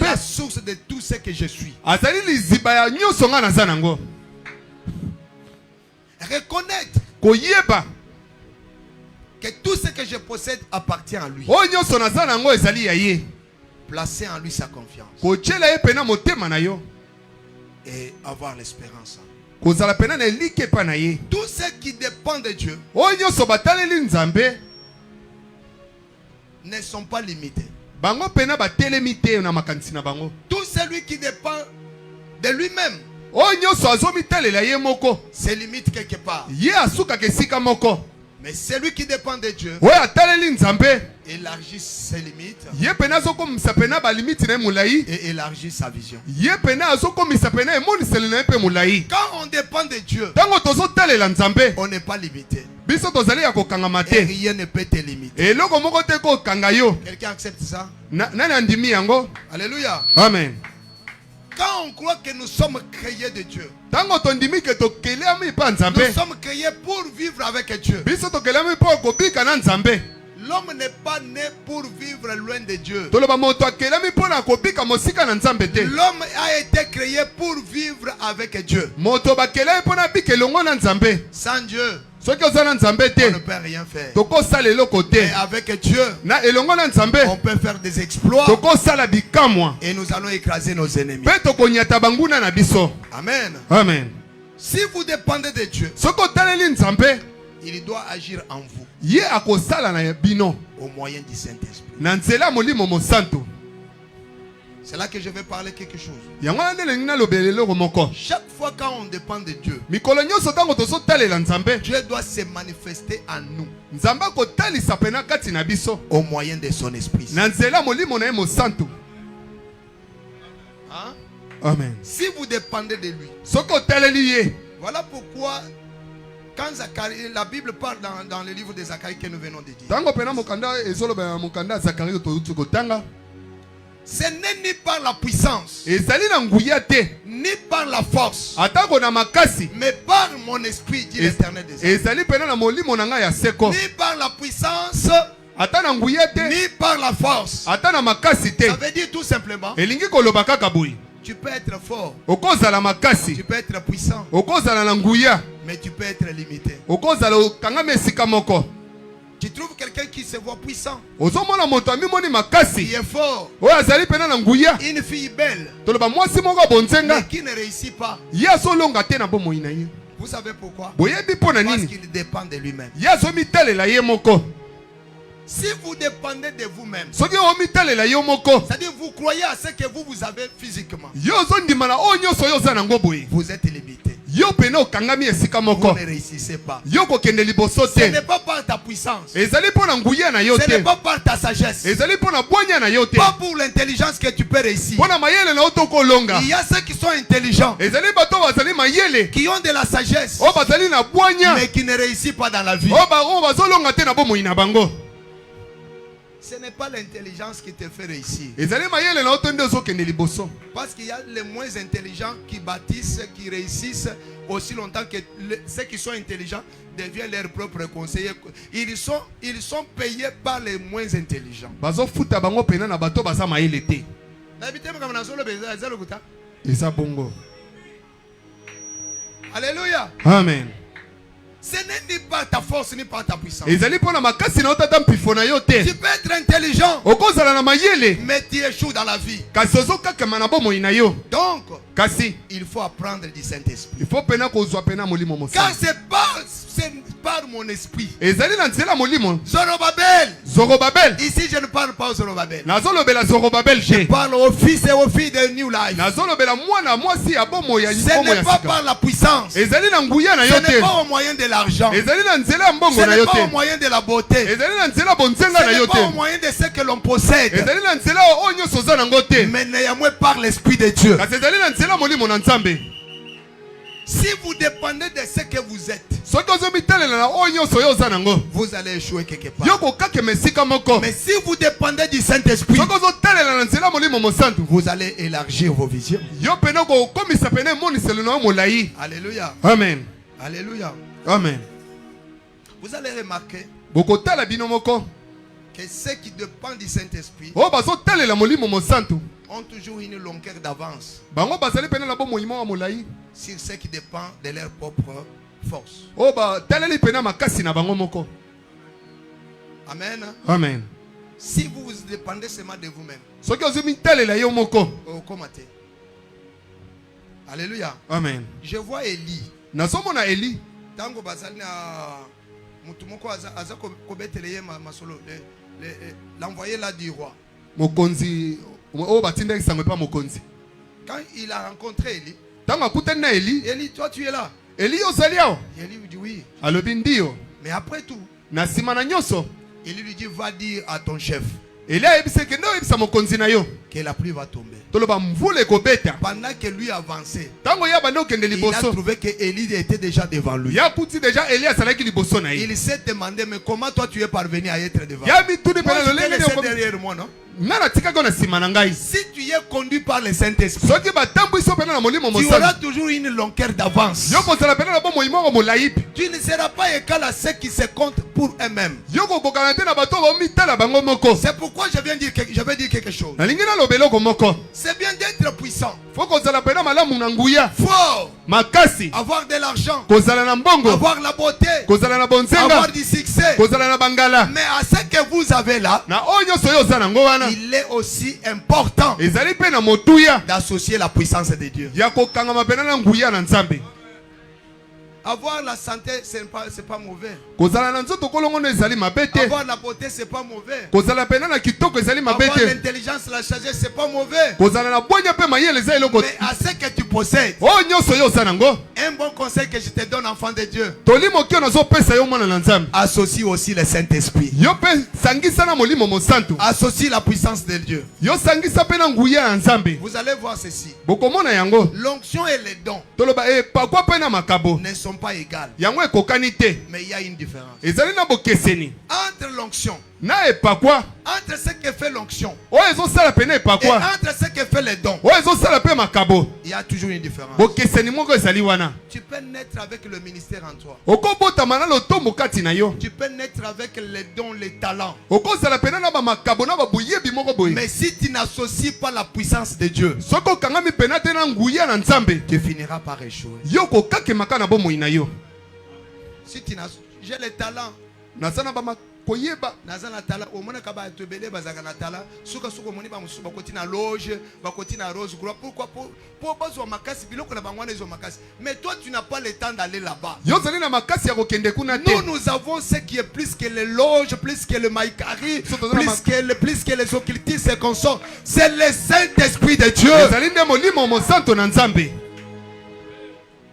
la source de tout ce que je suis. Reconnaître que tout ce que je possède appartient à lui. Placer en lui sa confiance. Et avoir l'espérance. Tout ce qui dépend de Dieu ne sont pas limités. Tout celui qui dépend de lui-même se limite quelque part. Mais celui qui dépend de Dieu élargit ses limites et élargit sa vision. Quand on dépend de Dieu, on n'est pas limité. Et rien ne peut te limiter. Quelqu'un accepte ça? Alléluia. Amen. Quand on croit que nous sommes créés de Dieu, nous sommes créés pour vivre avec Dieu. L'homme n'est pas né pour vivre loin de Dieu. L'homme a été créé pour vivre avec Dieu. Sans Dieu, on ne peut rien faire. Et avec Dieu, on peut faire des exploits. Et nous allons écraser nos ennemis. Amen. Amen. Si vous dépendez de Dieu, il doit agir en vous au moyen du Saint-Esprit. C'est là que je vais parler quelque chose. Chaque fois quand on dépend de Dieu, Dieu doit se manifester en nous au moyen de son esprit. Hein? Amen. Si vous dépendez de lui, voilà pourquoi quand Zacharie, la Bible parle dans le livre de Zacharie que nous venons de dire, ce n'est ni par la puissance, ni par la force, mais par mon esprit, dit l'Éternel des armées. Ni par la puissance, ni par la force. Ça veut dire tout simplement, tu peux être fort, tu peux être puissant, mais tu peux être limité. Tu trouves quelqu'un qui se voit puissant, qui est fort, une fille belle, mais qui ne réussit pas. Vous savez pourquoi? Parce qu'il dépend de lui-même. Si vous dépendez de vous-même, c'est-à-dire vous croyez à ce que vous avez physiquement, vous êtes limité. Vous ne réussissez pas. Ce n'est pas par ta puissance, ce n'est pas par ta sagesse, pas pour l'intelligence que tu peux réussir. Il y a ceux qui sont intelligents, qui ont de la sagesse, mais qui ne réussissent pas dans la vie. Ce n'est pas l'intelligence qui te fait réussir. Parce qu'il y a les moins intelligents qui bâtissent, qui réussissent aussi longtemps que ceux qui sont intelligents deviennent leurs propres conseillers. Ils sont payés par les moins intelligents. Alléluia. Amen. Ce n'est ni par ta force ni par ta puissance. Tu peux être intelligent, mais tu échoues dans la vie. Donc, il faut apprendre du Saint-Esprit. Car c'est par mon esprit. Zorobabel. Ici, je ne parle pas au Zorobabel. Je parle aux fils et aux filles de New Life. Ce n'est pas par la puissance. Ce n'est pas au moyen de l'argent. Ce n'est pas au moyen de la beauté. Ce n'est pas au moyen de ce que l'on possède. Mais néanmoins par l'Esprit de Dieu. Si vous dépendez de ce que vous êtes, vous allez échouer quelque part. Mais si vous dépendez du Saint-Esprit, vous allez élargir vos visions. Alléluia. Amen. Alléluia. Amen. Vous allez remarquer bokotala bino moko que ceux qui dépendent du Saint-Esprit o bazotalela molimo mosantu ont toujours une longueur d'avance bango bazali pene na bomoi moko molai sur ceux qui dépendent de leur propre force. o bataleli pene makasi na bango moko. Amen. Amen. Si vous dépendez seulement de vous-même, soki ozumi talela yo moko. Alléluia. Amen. Je vois Élie. Nazomona Eli. Tango bazali na mutu moko aza kobetele masolo l'envoyé là du roi. Mokonzi o batinda kisango pa mokonzi. Quand il a rencontré Élie, tango akutani na Eli, Élie, toi tu es là. Eli ozali awa. Élie lui dit oui. Alobi ndio. Mais après tout, na sima na nyoso, Élie lui dit va dire à ton chef. Eli ayebise ke ndo yebisa mokonzi na yo que la pluie va tomber. Toloba mvule kobeta. Pendant que lui avançait, tango ya bando kende il a liboso, trouvé que Élie était déjà devant lui. ya kuti déjà Eli asalaki liboso na ye. Il s'est demandé mais comment toi tu es parvenu à être devant. Ya mituni Moi, pena je lolenge t'ai laissé derrière moi, non? Nana tika ko na sima na ngai. Si tu es conduit par le Saint-Esprit, Soki batambu iso pena na molimo tu mosantu, auras toujours une longueur d'avance. yo kozala pena na bomoi moko molai. Tu ne seras pas égal à ceux qui se comptent pour eux-mêmes. Yo kokokana te na bato ba mitala bango moko. C'est pourquoi je vais dire quelque chose. Na lingi na lobelo ko moko. C'est bien d'être puissant. Faut kozala pena malamu na nguya. Fort. Makasi. Avoir de l'argent. Kozala na mbongo. Avoir la beauté. Kozala na bonzenga. Avoir du succès. Kozala na bangala. Mais à ce que vous avez là, na onyo soyo za nango wana, il est aussi important ezali pe na motuya d'associer la puissance de Dieu. ya kokanga mapena na nguya na Nzambe. Avoir la santé, c'est pas mauvais. Kozala na nzoto kolongono ezali mabete. Avoir la beauté, c'est pas mauvais. Kozala pena na kitoko ezali Avoir mabete. l'intelligence, la sagesse, c'est pas mauvais. Kozala na bonya pe mayele ezali loko. Mais à ce que tu possèdes, Onyo soyo za nango. un bon conseil que je te donne, enfant de Dieu, Tolimo kio nazo pesa yo mwana na Nzambe. associe aussi le Saint-Esprit. Yo pe sangisa na molimo mosantu. Associe la puissance de Dieu. Yo sangisa pe na nguya na Nzambe. Vous allez voir ceci. Bokomona yango. L'onction et les dons Toloba pakwa pe na makabo. ne sont pas égales. Yango ekokani te. Mais il y a une différence. Ezali na bokeseni. Entre l'onction, Na epakwa. entre ce que fait l'onction O ezosala pena et epakwa. entre ce que fait les dons, O ezosala pe makabo. il y a toujours une différence. Bokeseni moko ezali wana. Tu peux naître avec le ministère en toi. Okobotama na lotombo kati na yo. Tu peux naître avec les dons, les talents. Okozala pena na ba makabo na ba buyebi moko boye. Mais si tu n'associes pas la puissance de Dieu, Soko kangami pena te na nguya na Nzambe. tu finiras par échouer. Yo kokake makana bomoi na yo. Si tu n'as, j'ai les talents. Nasana ba makoyeba. Nazana talent. Au moins kaba tobele bazaka na talent. Suka moni ba musu bakoti na loge, bakoti na rose. Pourquoi pour bazo makasi biloko na bangwana zo makasi. Mais toi tu n'as pas le temps d'aller là-bas. Yo zali na makasi ya kokende kuna te. Nous avons ce qui est plus que les loges, plus que le maïkari, plus que les occultistes et consorts. C'est le Saint-Esprit de Dieu. Zali nde molimo mosanto na Nzambe.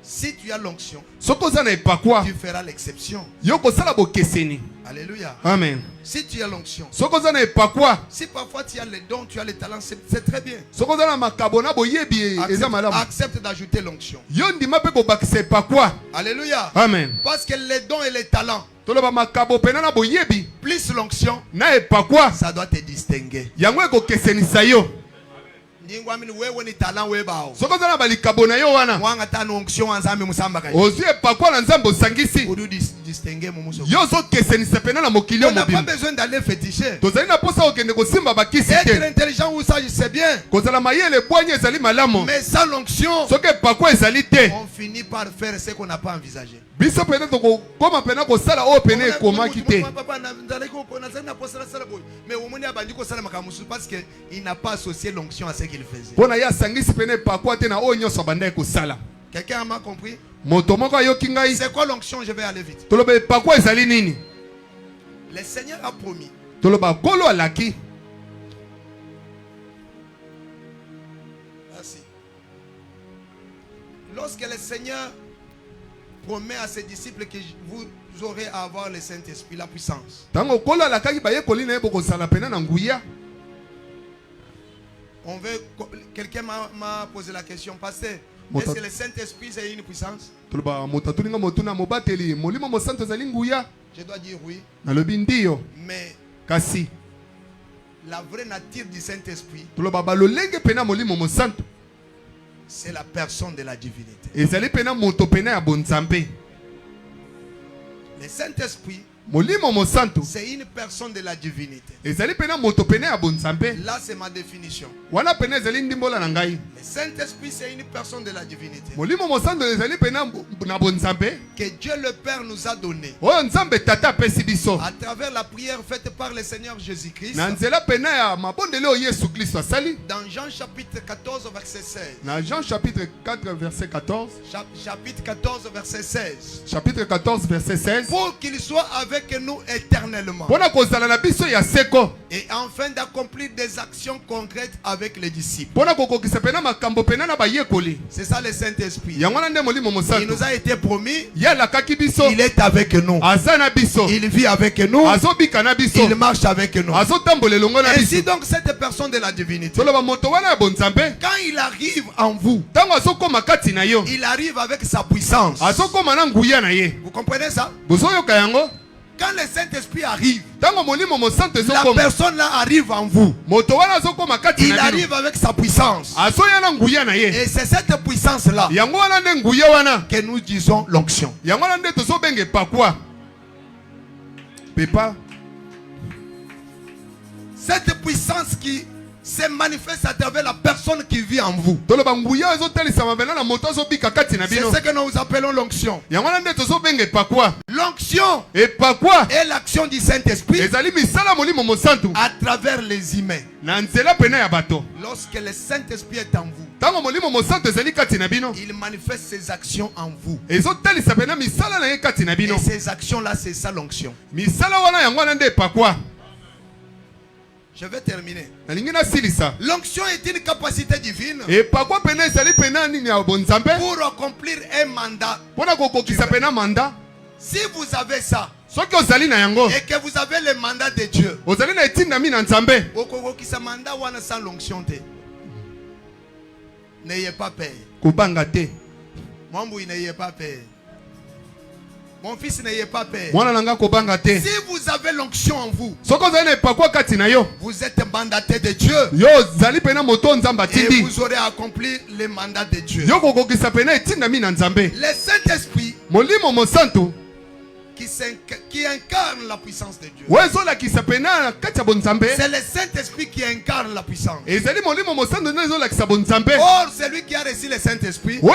Si tu as l'onction, Soko za na epakwa. tu feras l'exception. Yo kosala bokeseni. Alléluia. Amen. Si tu as l'onction, Soko za na epakwa. si parfois tu as les dons, tu as les talents, c'est très bien. Soko za na makabo na boyebi eza malamu. Accepte d'ajouter l'onction. Yo ndima pe kobakisa epakwa. Alléluia. Amen. Parce que les dons et les talents, Toloba makabo pena na boyebi plus l'onction, na epakwa. ça doit te distinguer. Yango ekokesenisa yo. Soko za na balikabo na yo wana. Ozu epakwa na Nzambe osangisi. Yo zo kesenisa pena na mokili On n'a pas mobimba. besoin d'aller féticher. Tozali na posa okende kosimba bakisi Être te. intelligent ou sage, c'est bien. Kozala mayele bwanya ezali malamu. Mais sans l'onction, Soki epakwa ezali te. on finit par faire ce qu'on n'a pas envisagé. Biso pene tokokoma pena kosala oyo pene ekomaki te. Mais au moins, parce qu'il n'a pas associé l'onction à ce qu'il faisait. Pona ya sangisi pene epakwa te na oyo nyonso abandaki kosala. Quelqu'un m'a compris? Moto moko ayoki ngai. C'est quoi l'onction? Je vais aller vite. Toloba epakwa ezali nini? Le Seigneur a promis. Toloba kolo alaki. Merci. Lorsque le Seigneur promet à ses disciples que vous aurez à avoir le Saint-Esprit, la puissance. Tango kolo alakaki bayekoli na ye bokosala pena na nguya. Quelqu'un m'a posé la question, pasteur, est-ce que le Saint-Esprit c'est une puissance? Toloba moto tulinga moto na mobateli molimo mosanto ezali nguya. Je dois dire oui. Nalobi ndio. Mais Kasi la vraie nature du Saint-Esprit, toloba balolenge pena molimo mosanto. c'est la personne de la divinité. Ezali pena moto pena ya bonzambe. Le Saint-Esprit, c'est une personne de la divinité. Là, c'est ma définition. Le Saint-Esprit, c'est une personne de la divinité que Dieu le Père nous a donné à travers la prière faite par le Seigneur Jésus-Christ dans Jean chapitre 14 verset 16. Jean chapitre 4 verset 14. Chapitre 14 verset 16. Chapitre 14 verset 16. Pour qu'il soit avec nous éternellement. Et afin d'accomplir des actions concrètes avec les disciples. C'est ça le Saint-Esprit. Il nous a été promis. Il est avec nous. Il vit avec nous. Il marche avec nous. Ainsi donc cette personne de la divinité, quand il arrive en vous, il arrive avec sa puissance. Vous comprenez ça? Quand le Saint-Esprit arrive, la personne là arrive en vous. Il arrive avec sa puissance. Et c'est cette puissance là que nous disons l'onction. Cette puissance qui se manifeste à travers la personne qui vit en vous. C'est ce que nous appelons l'onction. L'onction est l'action du Saint-Esprit à travers les humains. Lorsque le Saint-Esprit est en vous, il manifeste ses actions en vous. Et ces actions-là, c'est ça l'onction. Je vais terminer. L'onction est une capacité divine pour accomplir un mandat. Si vous avez ça et que vous avez le mandat de Dieu, sans l'onction, n'ayez pas peur. N'ayez pas peur. Mon fils, n'ayez pas peur. Si vous avez l'onction en vous, vous êtes mandaté de Dieu. Et vous aurez accompli le mandat de Dieu. Le Saint-Esprit qui incarne la puissance de Dieu. C'est le Saint-Esprit qui incarne la puissance. Or, celui qui a reçu le Saint-Esprit, on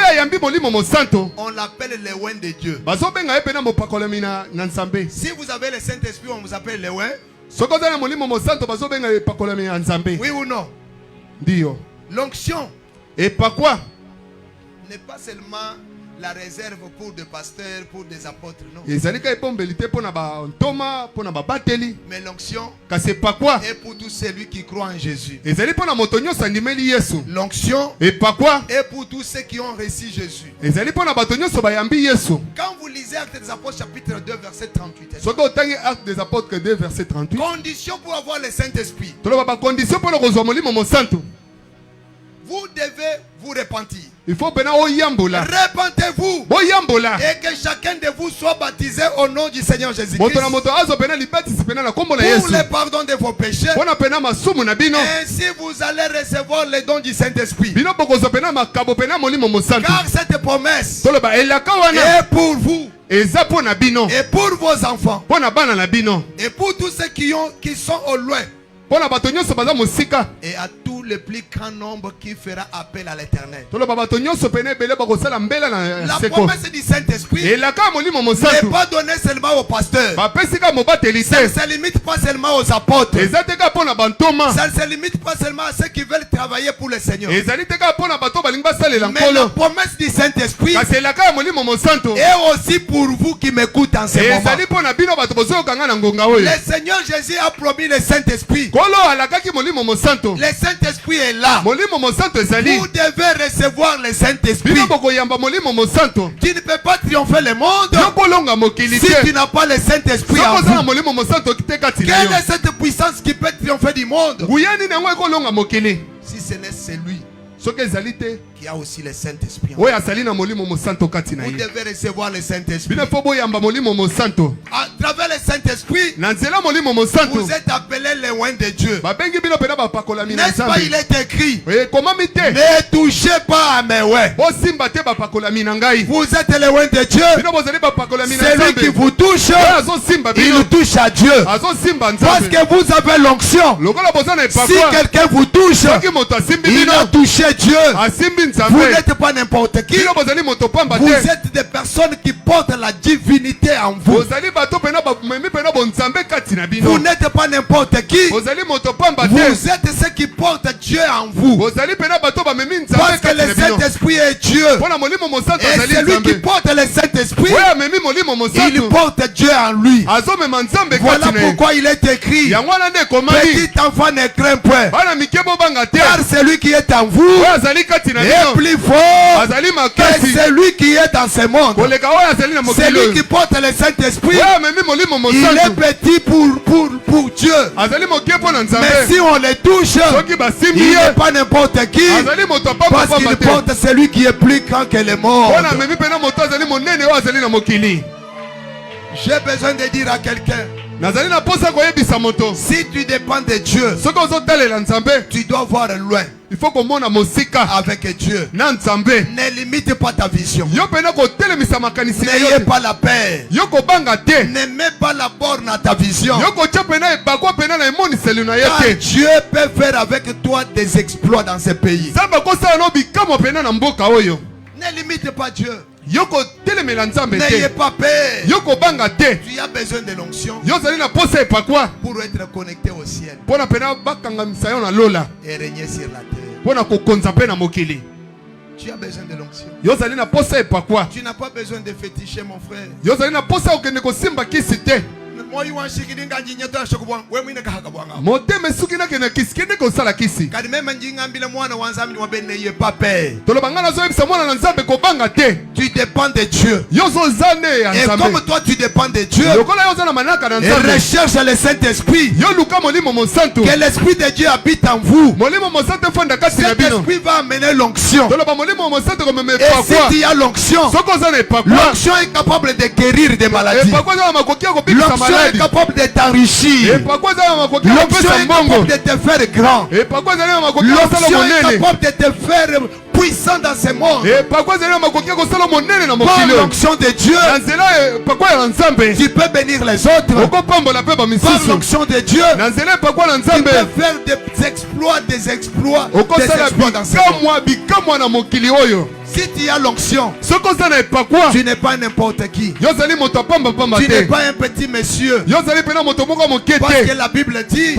l'appelle le oint de Dieu. Si vous avez le Saint-Esprit, on vous appelle le oint. Oui ou non? L'onction n'est pas seulement la réserve pour des pasteurs, pour des apôtres, non. Mais l'onction est pour tous celui qui croit en Jésus. L'onction est pour tous ceux qui ont reçu Jésus. Quand vous lisez Actes des Apôtres chapitre 2 verset 38, condition pour avoir le Saint-Esprit, vous devez vous repentir. Il faut repentez-vous et que chacun de vous soit baptisé au nom du Seigneur Jésus-Christ pour le pardon de vos péchés. Ainsi vous allez recevoir le don du Saint-Esprit. Car cette promesse est pour vous et pour vos enfants et pour tous ceux qui sont au loin et à tous le plus grand nombre qui fera appel à l'Éternel. La promesse du Saint-Esprit n'est pas donnée seulement aux pasteurs. Ça ne se limite pas seulement aux apôtres. Ça ne se limite pas seulement à ceux qui veulent travailler pour le Seigneur. Mais la promesse du Saint-Esprit est aussi pour vous qui m'écoutez en ce moment. Le Seigneur Jésus a promis le Saint-Esprit. Le Saint-Esprit est là. Vous devez recevoir le Saint-Esprit. Tu ne peux pas triompher le monde si tu n'as pas le Saint-Esprit en vous. Quelle est cette puissance qui peut triompher du monde si ce n'est celui qui a aussi le Saint-Esprit en vous? Vous devez recevoir le Saint-Esprit. À travers le Saint-Esprit, vous êtes appelés les loin de Dieu. N'est-ce pas, il est écrit, ne touchez pas à mes ouais. Vous êtes les loin de Dieu. Celui qui vous touche, il touche à Dieu. Parce que vous avez l'onction. Si quelqu'un vous touche, il a touché Dieu. Vous n'êtes pas n'importe qui. Vous êtes des personnes qui portent la divinité en vous. Vous n'êtes pas n'importe qui. Vous êtes ceux qui portent Dieu en vous. Parce que le Saint-Esprit est Dieu. Et celui qui porte le Saint-Esprit, il porte Dieu en lui. Voilà pourquoi il est écrit, petit enfant ne craint point, car celui qui est en vous est plus fort que celui qui est dans ce monde. Celui qui porte le Saint-Esprit, il est petit pour Dieu. Mais si on le touche, il n'est pas n'importe qui, parce qu'il porte celui qui est plus grand que le monde. J'ai besoin de dire à quelqu'un, si tu dépends de Dieu, tu dois voir loin. Il faut qu'on monte avec Dieu. Ne limite pas ta vision. N'ayez pas la paix. Ne mets pas la borne à ta vision. Car Dieu peut faire avec toi des exploits dans ce pays. Ne limite pas Dieu. N'ayez pas peur. Tu as besoin de l'onction pour être connecté au ciel et régner sur la terre. Tu as besoin de l'onction. Tu n'as pas besoin de féticher, mon frère. Tu dépends de Dieu. Et comme toi tu dépends de Dieu, et recherche le Saint-Esprit, que l'Esprit de Dieu habite en vous. Cet esprit va amener l'onction. Et si tu as l'onction, l'onction est capable de guérir des maladies. L'onction est capable de t'enrichir. L'onction est capable de te faire grand. L'onction est capable de te faire puissant dans ce monde. Par l'onction de Dieu, tu peux bénir les autres. Par l'onction de Dieu, tu peux faire des exploits dans ce monde. Si tu as l'onction, tu n'es pas n'importe qui. Tu n'es pas un petit monsieur. Parce que la Bible dit,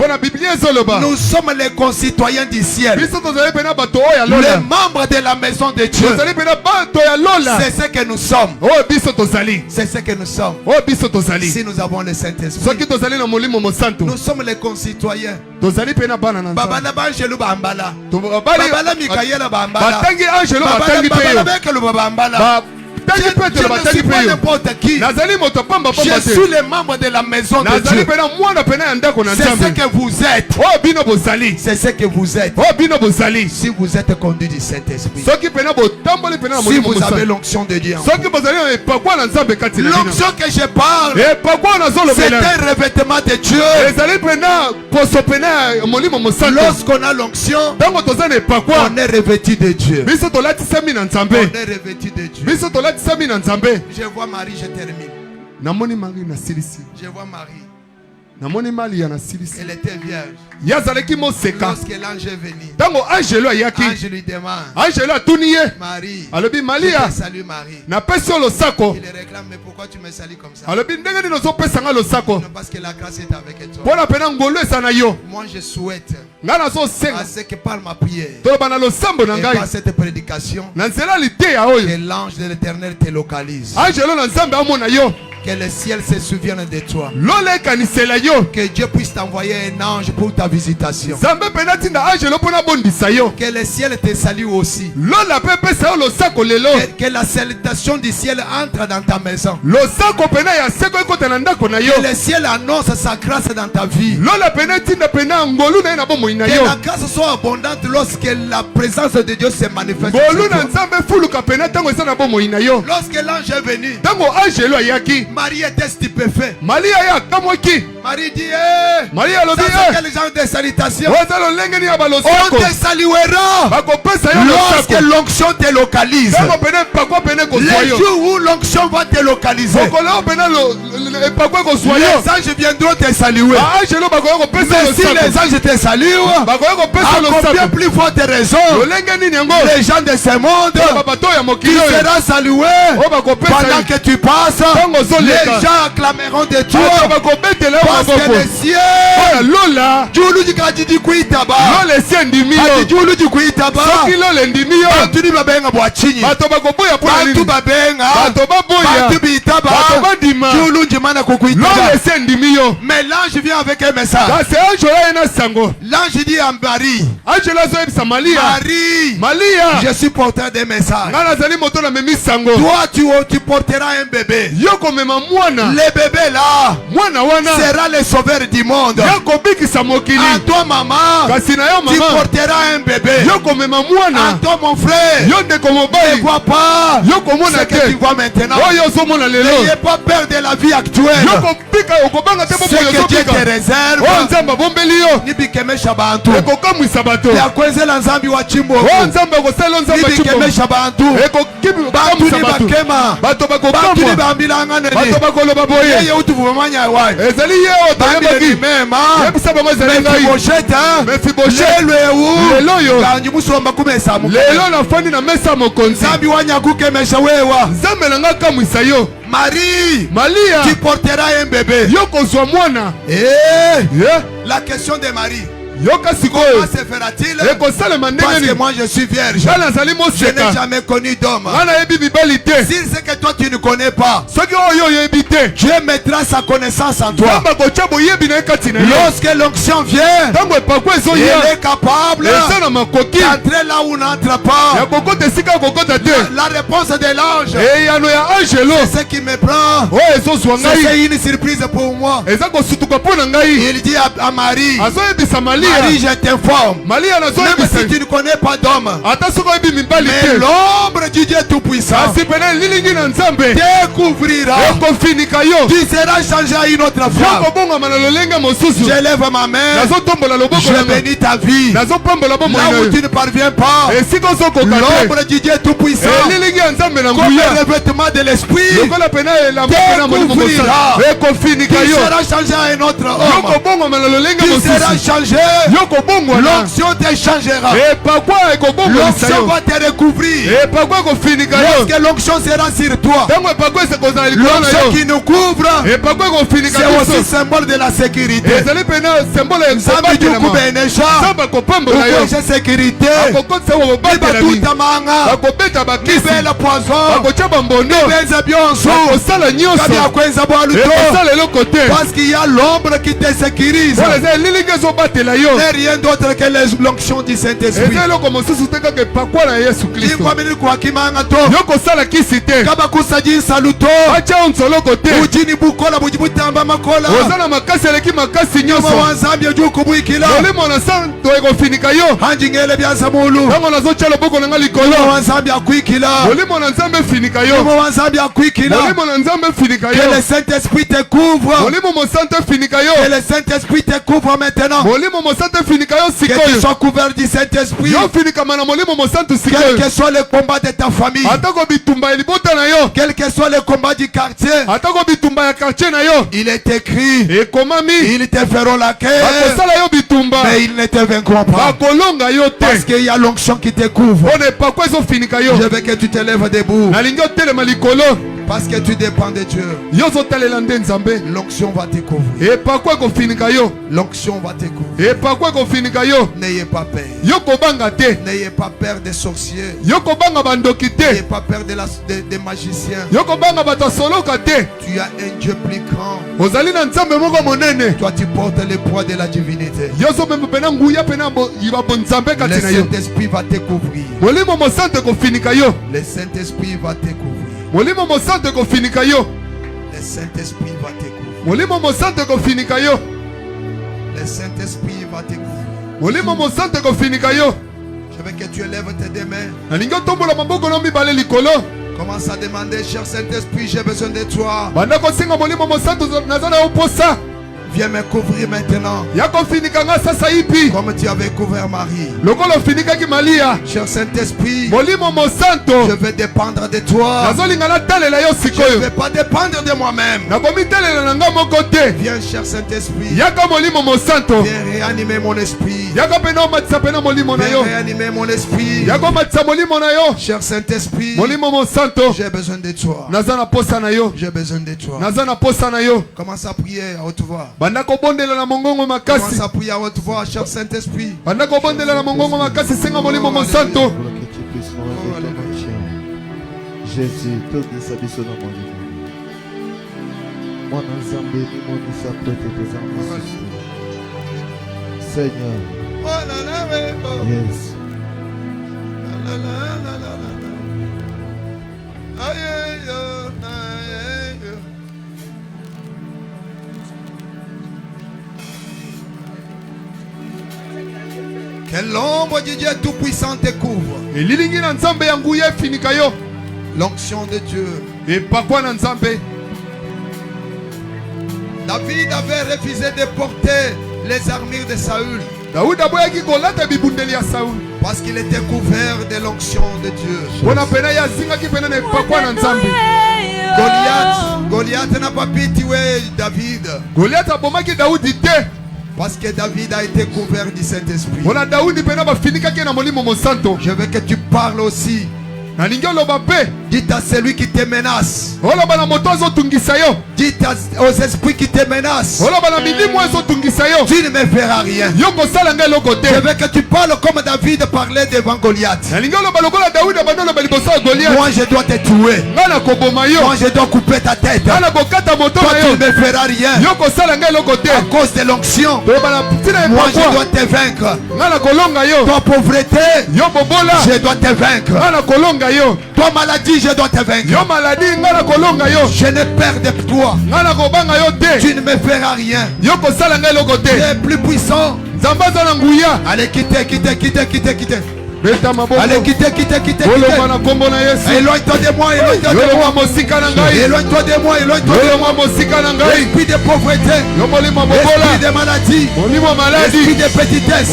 nous sommes les concitoyens du ciel, les membres de la maison de Dieu. C'est ce que nous sommes. C'est ce que nous sommes. Si nous avons le Saint-Esprit, nous sommes les concitoyens. Je ne suis pas n'importe qui. Je suis le membre de la maison de Dieu. C'est ce que vous êtes. C'est ce que vous êtes. Si vous êtes conduit du Saint-Esprit, si vous avez l'onction de Dieu, l'onction que je parle, c'est un revêtement de Dieu. Lorsqu'on a l'onction, on est revêtu de Dieu. On est revêtu de Dieu. Je vois Marie, je termine. Je vois Marie. Elle était vierge. Lorsque l'ange est venu, l'ange lui demande, Marie, je te salue Marie. Il réclame, mais pourquoi tu me salues comme ça? Non, parce que la grâce est avec toi. Moi je souhaite à ce que par ma prière et par cette prédication, que l'ange de l'Éternel te localise. Que le ciel se souvienne de toi. Que Dieu puisse t'envoyer un ange pour ta visitation. Que le ciel te salue aussi. Que la salutation du ciel entre dans ta maison. Que le ciel annonce sa grâce dans ta vie. Que la grâce soit abondante lorsque la présence de Dieu se manifeste. Lorsque l'ange est venu, Marie était stupéfait. Maria ya kamwaki. Marie dit Maria lobi quel genre de salutation? On te saluera lorsque l'onction te localise. Les jours où l'onction va te localiser, les anges viendront te saluer. Mais si les anges te saluent, à combien plus forte raison les gens de ce monde qui seront salués pendant que tu passes, les gens acclameront de toi parce que les cieux mais l'ange vient avec un message. L'ange dit à Marie, Marie, je suis porteur des messages. Toi tu porteras un bébé. Le bébé là sera le sauveur du monde. À toi maman, tu porteras un bébé. À toi mon frère, ne vois pas ce que tu vois maintenant. N'ayez pas peur de la vie actuelle. Ce que Dieu te réserve, nibikemesha bantu yakwezela nzambi wa chimbo nibikemesha bantu bantu nibakema bantu nibambilanga nene yeye utuvumanya wayi bambile mema Mephibosheth lelwewu kanji musomba kumesa lelo nafandi na mesa mokonzi nzambi wanyakukemesha wewa nzambe nanga kamwisa yo Marie, Malia, tu porteras un bébé. La question de Marie. Comment se fera-t-il? Parce que moi je suis vierge. Je n'ai jamais connu d'homme. Si c'est que toi tu ne connais pas, Dieu mettra sa connaissance en toi. Lorsque l'onction vient, il est capable d'entrer là où on n'entre pas. La réponse de l'ange, c'est ce qui me prend. C'est une surprise pour moi. Il dit à Marie, Marie, je t'informe, même si tu ne connais pas d'homme, mais l'ombre du Dieu Tout-Puissant découvrira. Tu seras changé à une autre femme. Je lève ma main, je bénis ta vie. Là où tu ne parviens pas, l'ombre du Dieu Tout-Puissant, comme le revêtement de l'esprit, découvrira. Tu seras changé à un autre homme. Tu seras changé. L'onction te changera. L'onction va te recouvrir. Lorsque l'onction sera sur toi, l'onction qui nous couvre, c'est aussi symbole de la sécurité. Nzambi juku benesha ukosha sécurité. Biba tutamanga kibela poison kibeza bionso kabi akwenza bwaluto parce qu'il y a l'ombre qui te sécurise. n'est rien d'autre que l'onction du Saint-Esprit. Que le Saint-Esprit te couvre. Que le Saint-Esprit te couvre maintenant. Que tu sois couvert du Saint-Esprit. Quel que soit le combat de ta famille, quel que soit le combat du quartier, il est écrit, ils te feront la guerre, mais ils ne te vaincront pas. Parce qu'il y a l'onction qui te couvre. Je veux que tu te lèves debout. Parce que tu dépends de Dieu. L'onction va te couvrir. L'onction va te couvrir. N'ayez pas peur. N'ayez pas peur des sorciers. N'ayez pas peur des magiciens. Tu as un Dieu plus grand. Toi tu portes le poids de la divinité. Le Saint-Esprit va te couvrir. Le Saint-Esprit va te couvrir. Le Saint-Esprit va te couvrir. Le Saint-Esprit va te couvrir. Je veux que tu élèves tes deux mains. Commence à demander, cher Saint-Esprit, j'ai besoin de toi. Viens me couvrir maintenant. Comme tu avais couvert Marie. Cher Saint-Esprit, je veux dépendre de toi. Je ne veux pas dépendre de moi-même. Viens, cher Saint-Esprit. Viens réanimer mon esprit. Viens réanimer mon esprit. Cher Saint-Esprit, j'ai besoin de toi. J'ai besoin de toi. Commence à prier à haute voix. Commence à prier à haute voix, cher Saint-Esprit. Jésus, tout de sa vie sur mon livre. Mon ensemble, mon ensemble, Seigneur. Yes. Que l'ombre du Dieu Tout-Puissant te couvre. L'onction de Dieu. David avait refusé de porter les armures de Saül. Parce qu'il était couvert de l'onction de Dieu. Goliath n'a pas pu tuer David. Parce que David a été couvert du Saint-Esprit. Je veux que tu parles aussi. Dites à celui qui te menace. Dites aux esprits qui te menacent. Tu ne me feras rien. Je veux que tu parles comme David parlait devant Goliath. Moi je dois te tuer. Moi je dois couper ta tête. Toi tu ne me feras rien. À cause de l'onction. Moi je dois te vaincre. Toi pauvreté, je dois te vaincre. Toi maladie, je dois te vaincre. Je n'ai peur de toi. Tu ne me feras rien. Tu es plus puissant. Allez, quittez. Allez, quittez. Éloigne-toi de moi. Éloigne-toi de moi. Esprit de pauvreté. Esprit de maladie. Esprit de petitesse.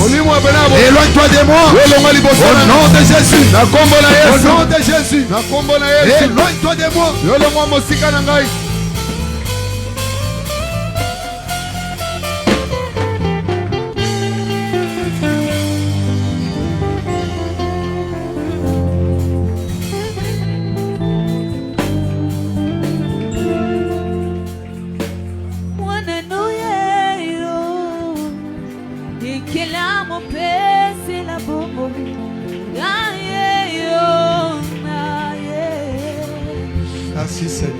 Éloigne-toi de moi. Au nom de Jésus. Au nom de Jésus. Éloigne-toi de moi. Merci Seigneur.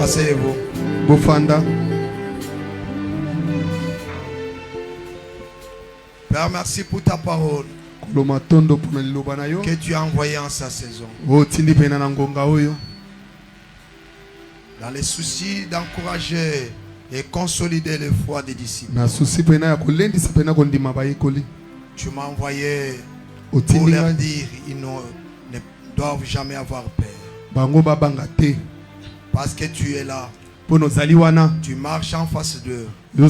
Asseyez-vous. Père, merci pour ta parole que tu as envoyée en sa saison. Dans les soucis d'encourager et consolider les foi des disciples. Tu m'as envoyé pour leur dire qu'ils ne doivent jamais avoir peur. Parce que tu es là. Tu marches en face d'eux. Tu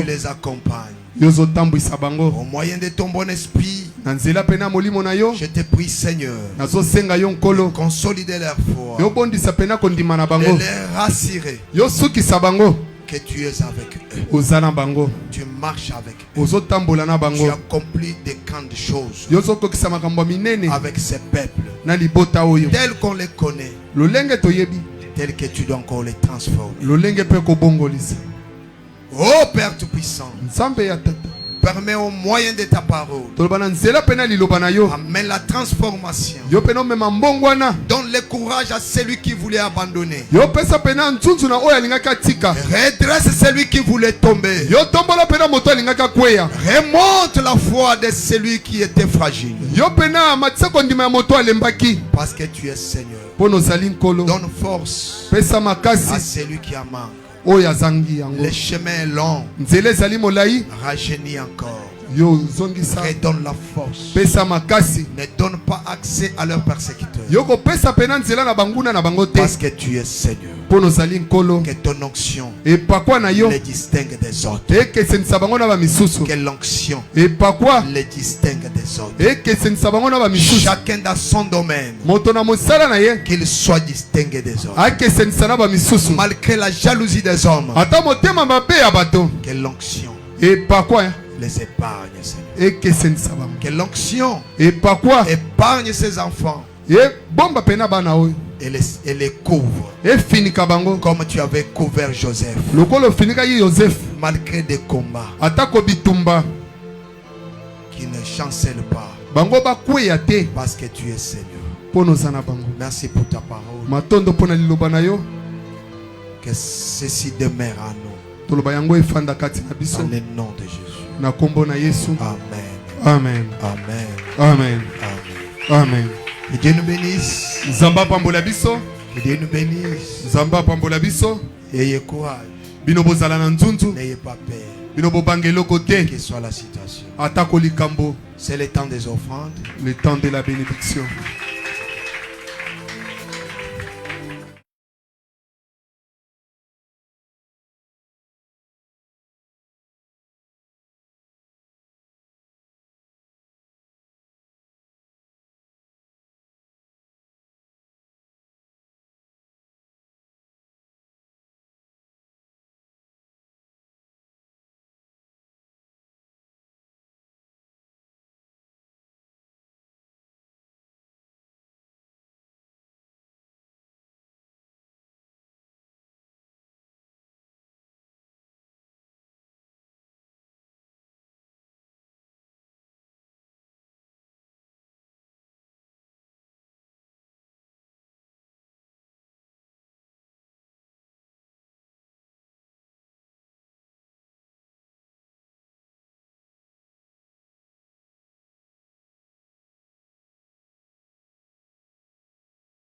les accompagnes. Au moyen de ton bon esprit, je te prie Seigneur de consolider leur foi, de les rassurer que tu es avec eux. Tu marches avec eux. Tu accomplis des grandes choses avec ces peuples tels qu'on les connaît, tels que tu dois encore les transformer. Oh Père Tout-Puissant, permets au moyen de ta parole, amène la transformation. Donne le courage à celui qui voulait abandonner. Redresse celui qui voulait tomber. Remonte la foi de celui qui était fragile. Parce que tu es Seigneur. Donne force à celui qui a manque. Le chemin est long. Rajeunis encore. Redonne la force. Ne donne pas accès à leurs persécuteurs. Parce que tu es Seigneur. Que ton onction les distingue des autres. Que l'onction les distingue des autres. Chacun dans son domaine. Qu'il soit distingué des autres. Malgré la jalousie des hommes. Que l'onction les épargne, Seigneur. Que l'onction épargne ses enfants. Et les couvre. Comme tu avais couvert Joseph. Malgré des combats. Qui ne chancellent pas. Parce que tu es Seigneur. Merci pour ta parole. Que ceci demeure à nous. Dans le nom de Jésus. Amen. Amen. Amen. Amen. Amen. Que Dieu nous bénisse. Zamba pambola biso. Que Dieu nous bénisse. Zamba pambola biso. Ayez courage. Bino bozala na nzunzu. N'ayez pas peur. Bino bobangelo kote. Quelle que soit la situation. Atako likambo. C'est le temps des offrandes. Le temps de la bénédiction.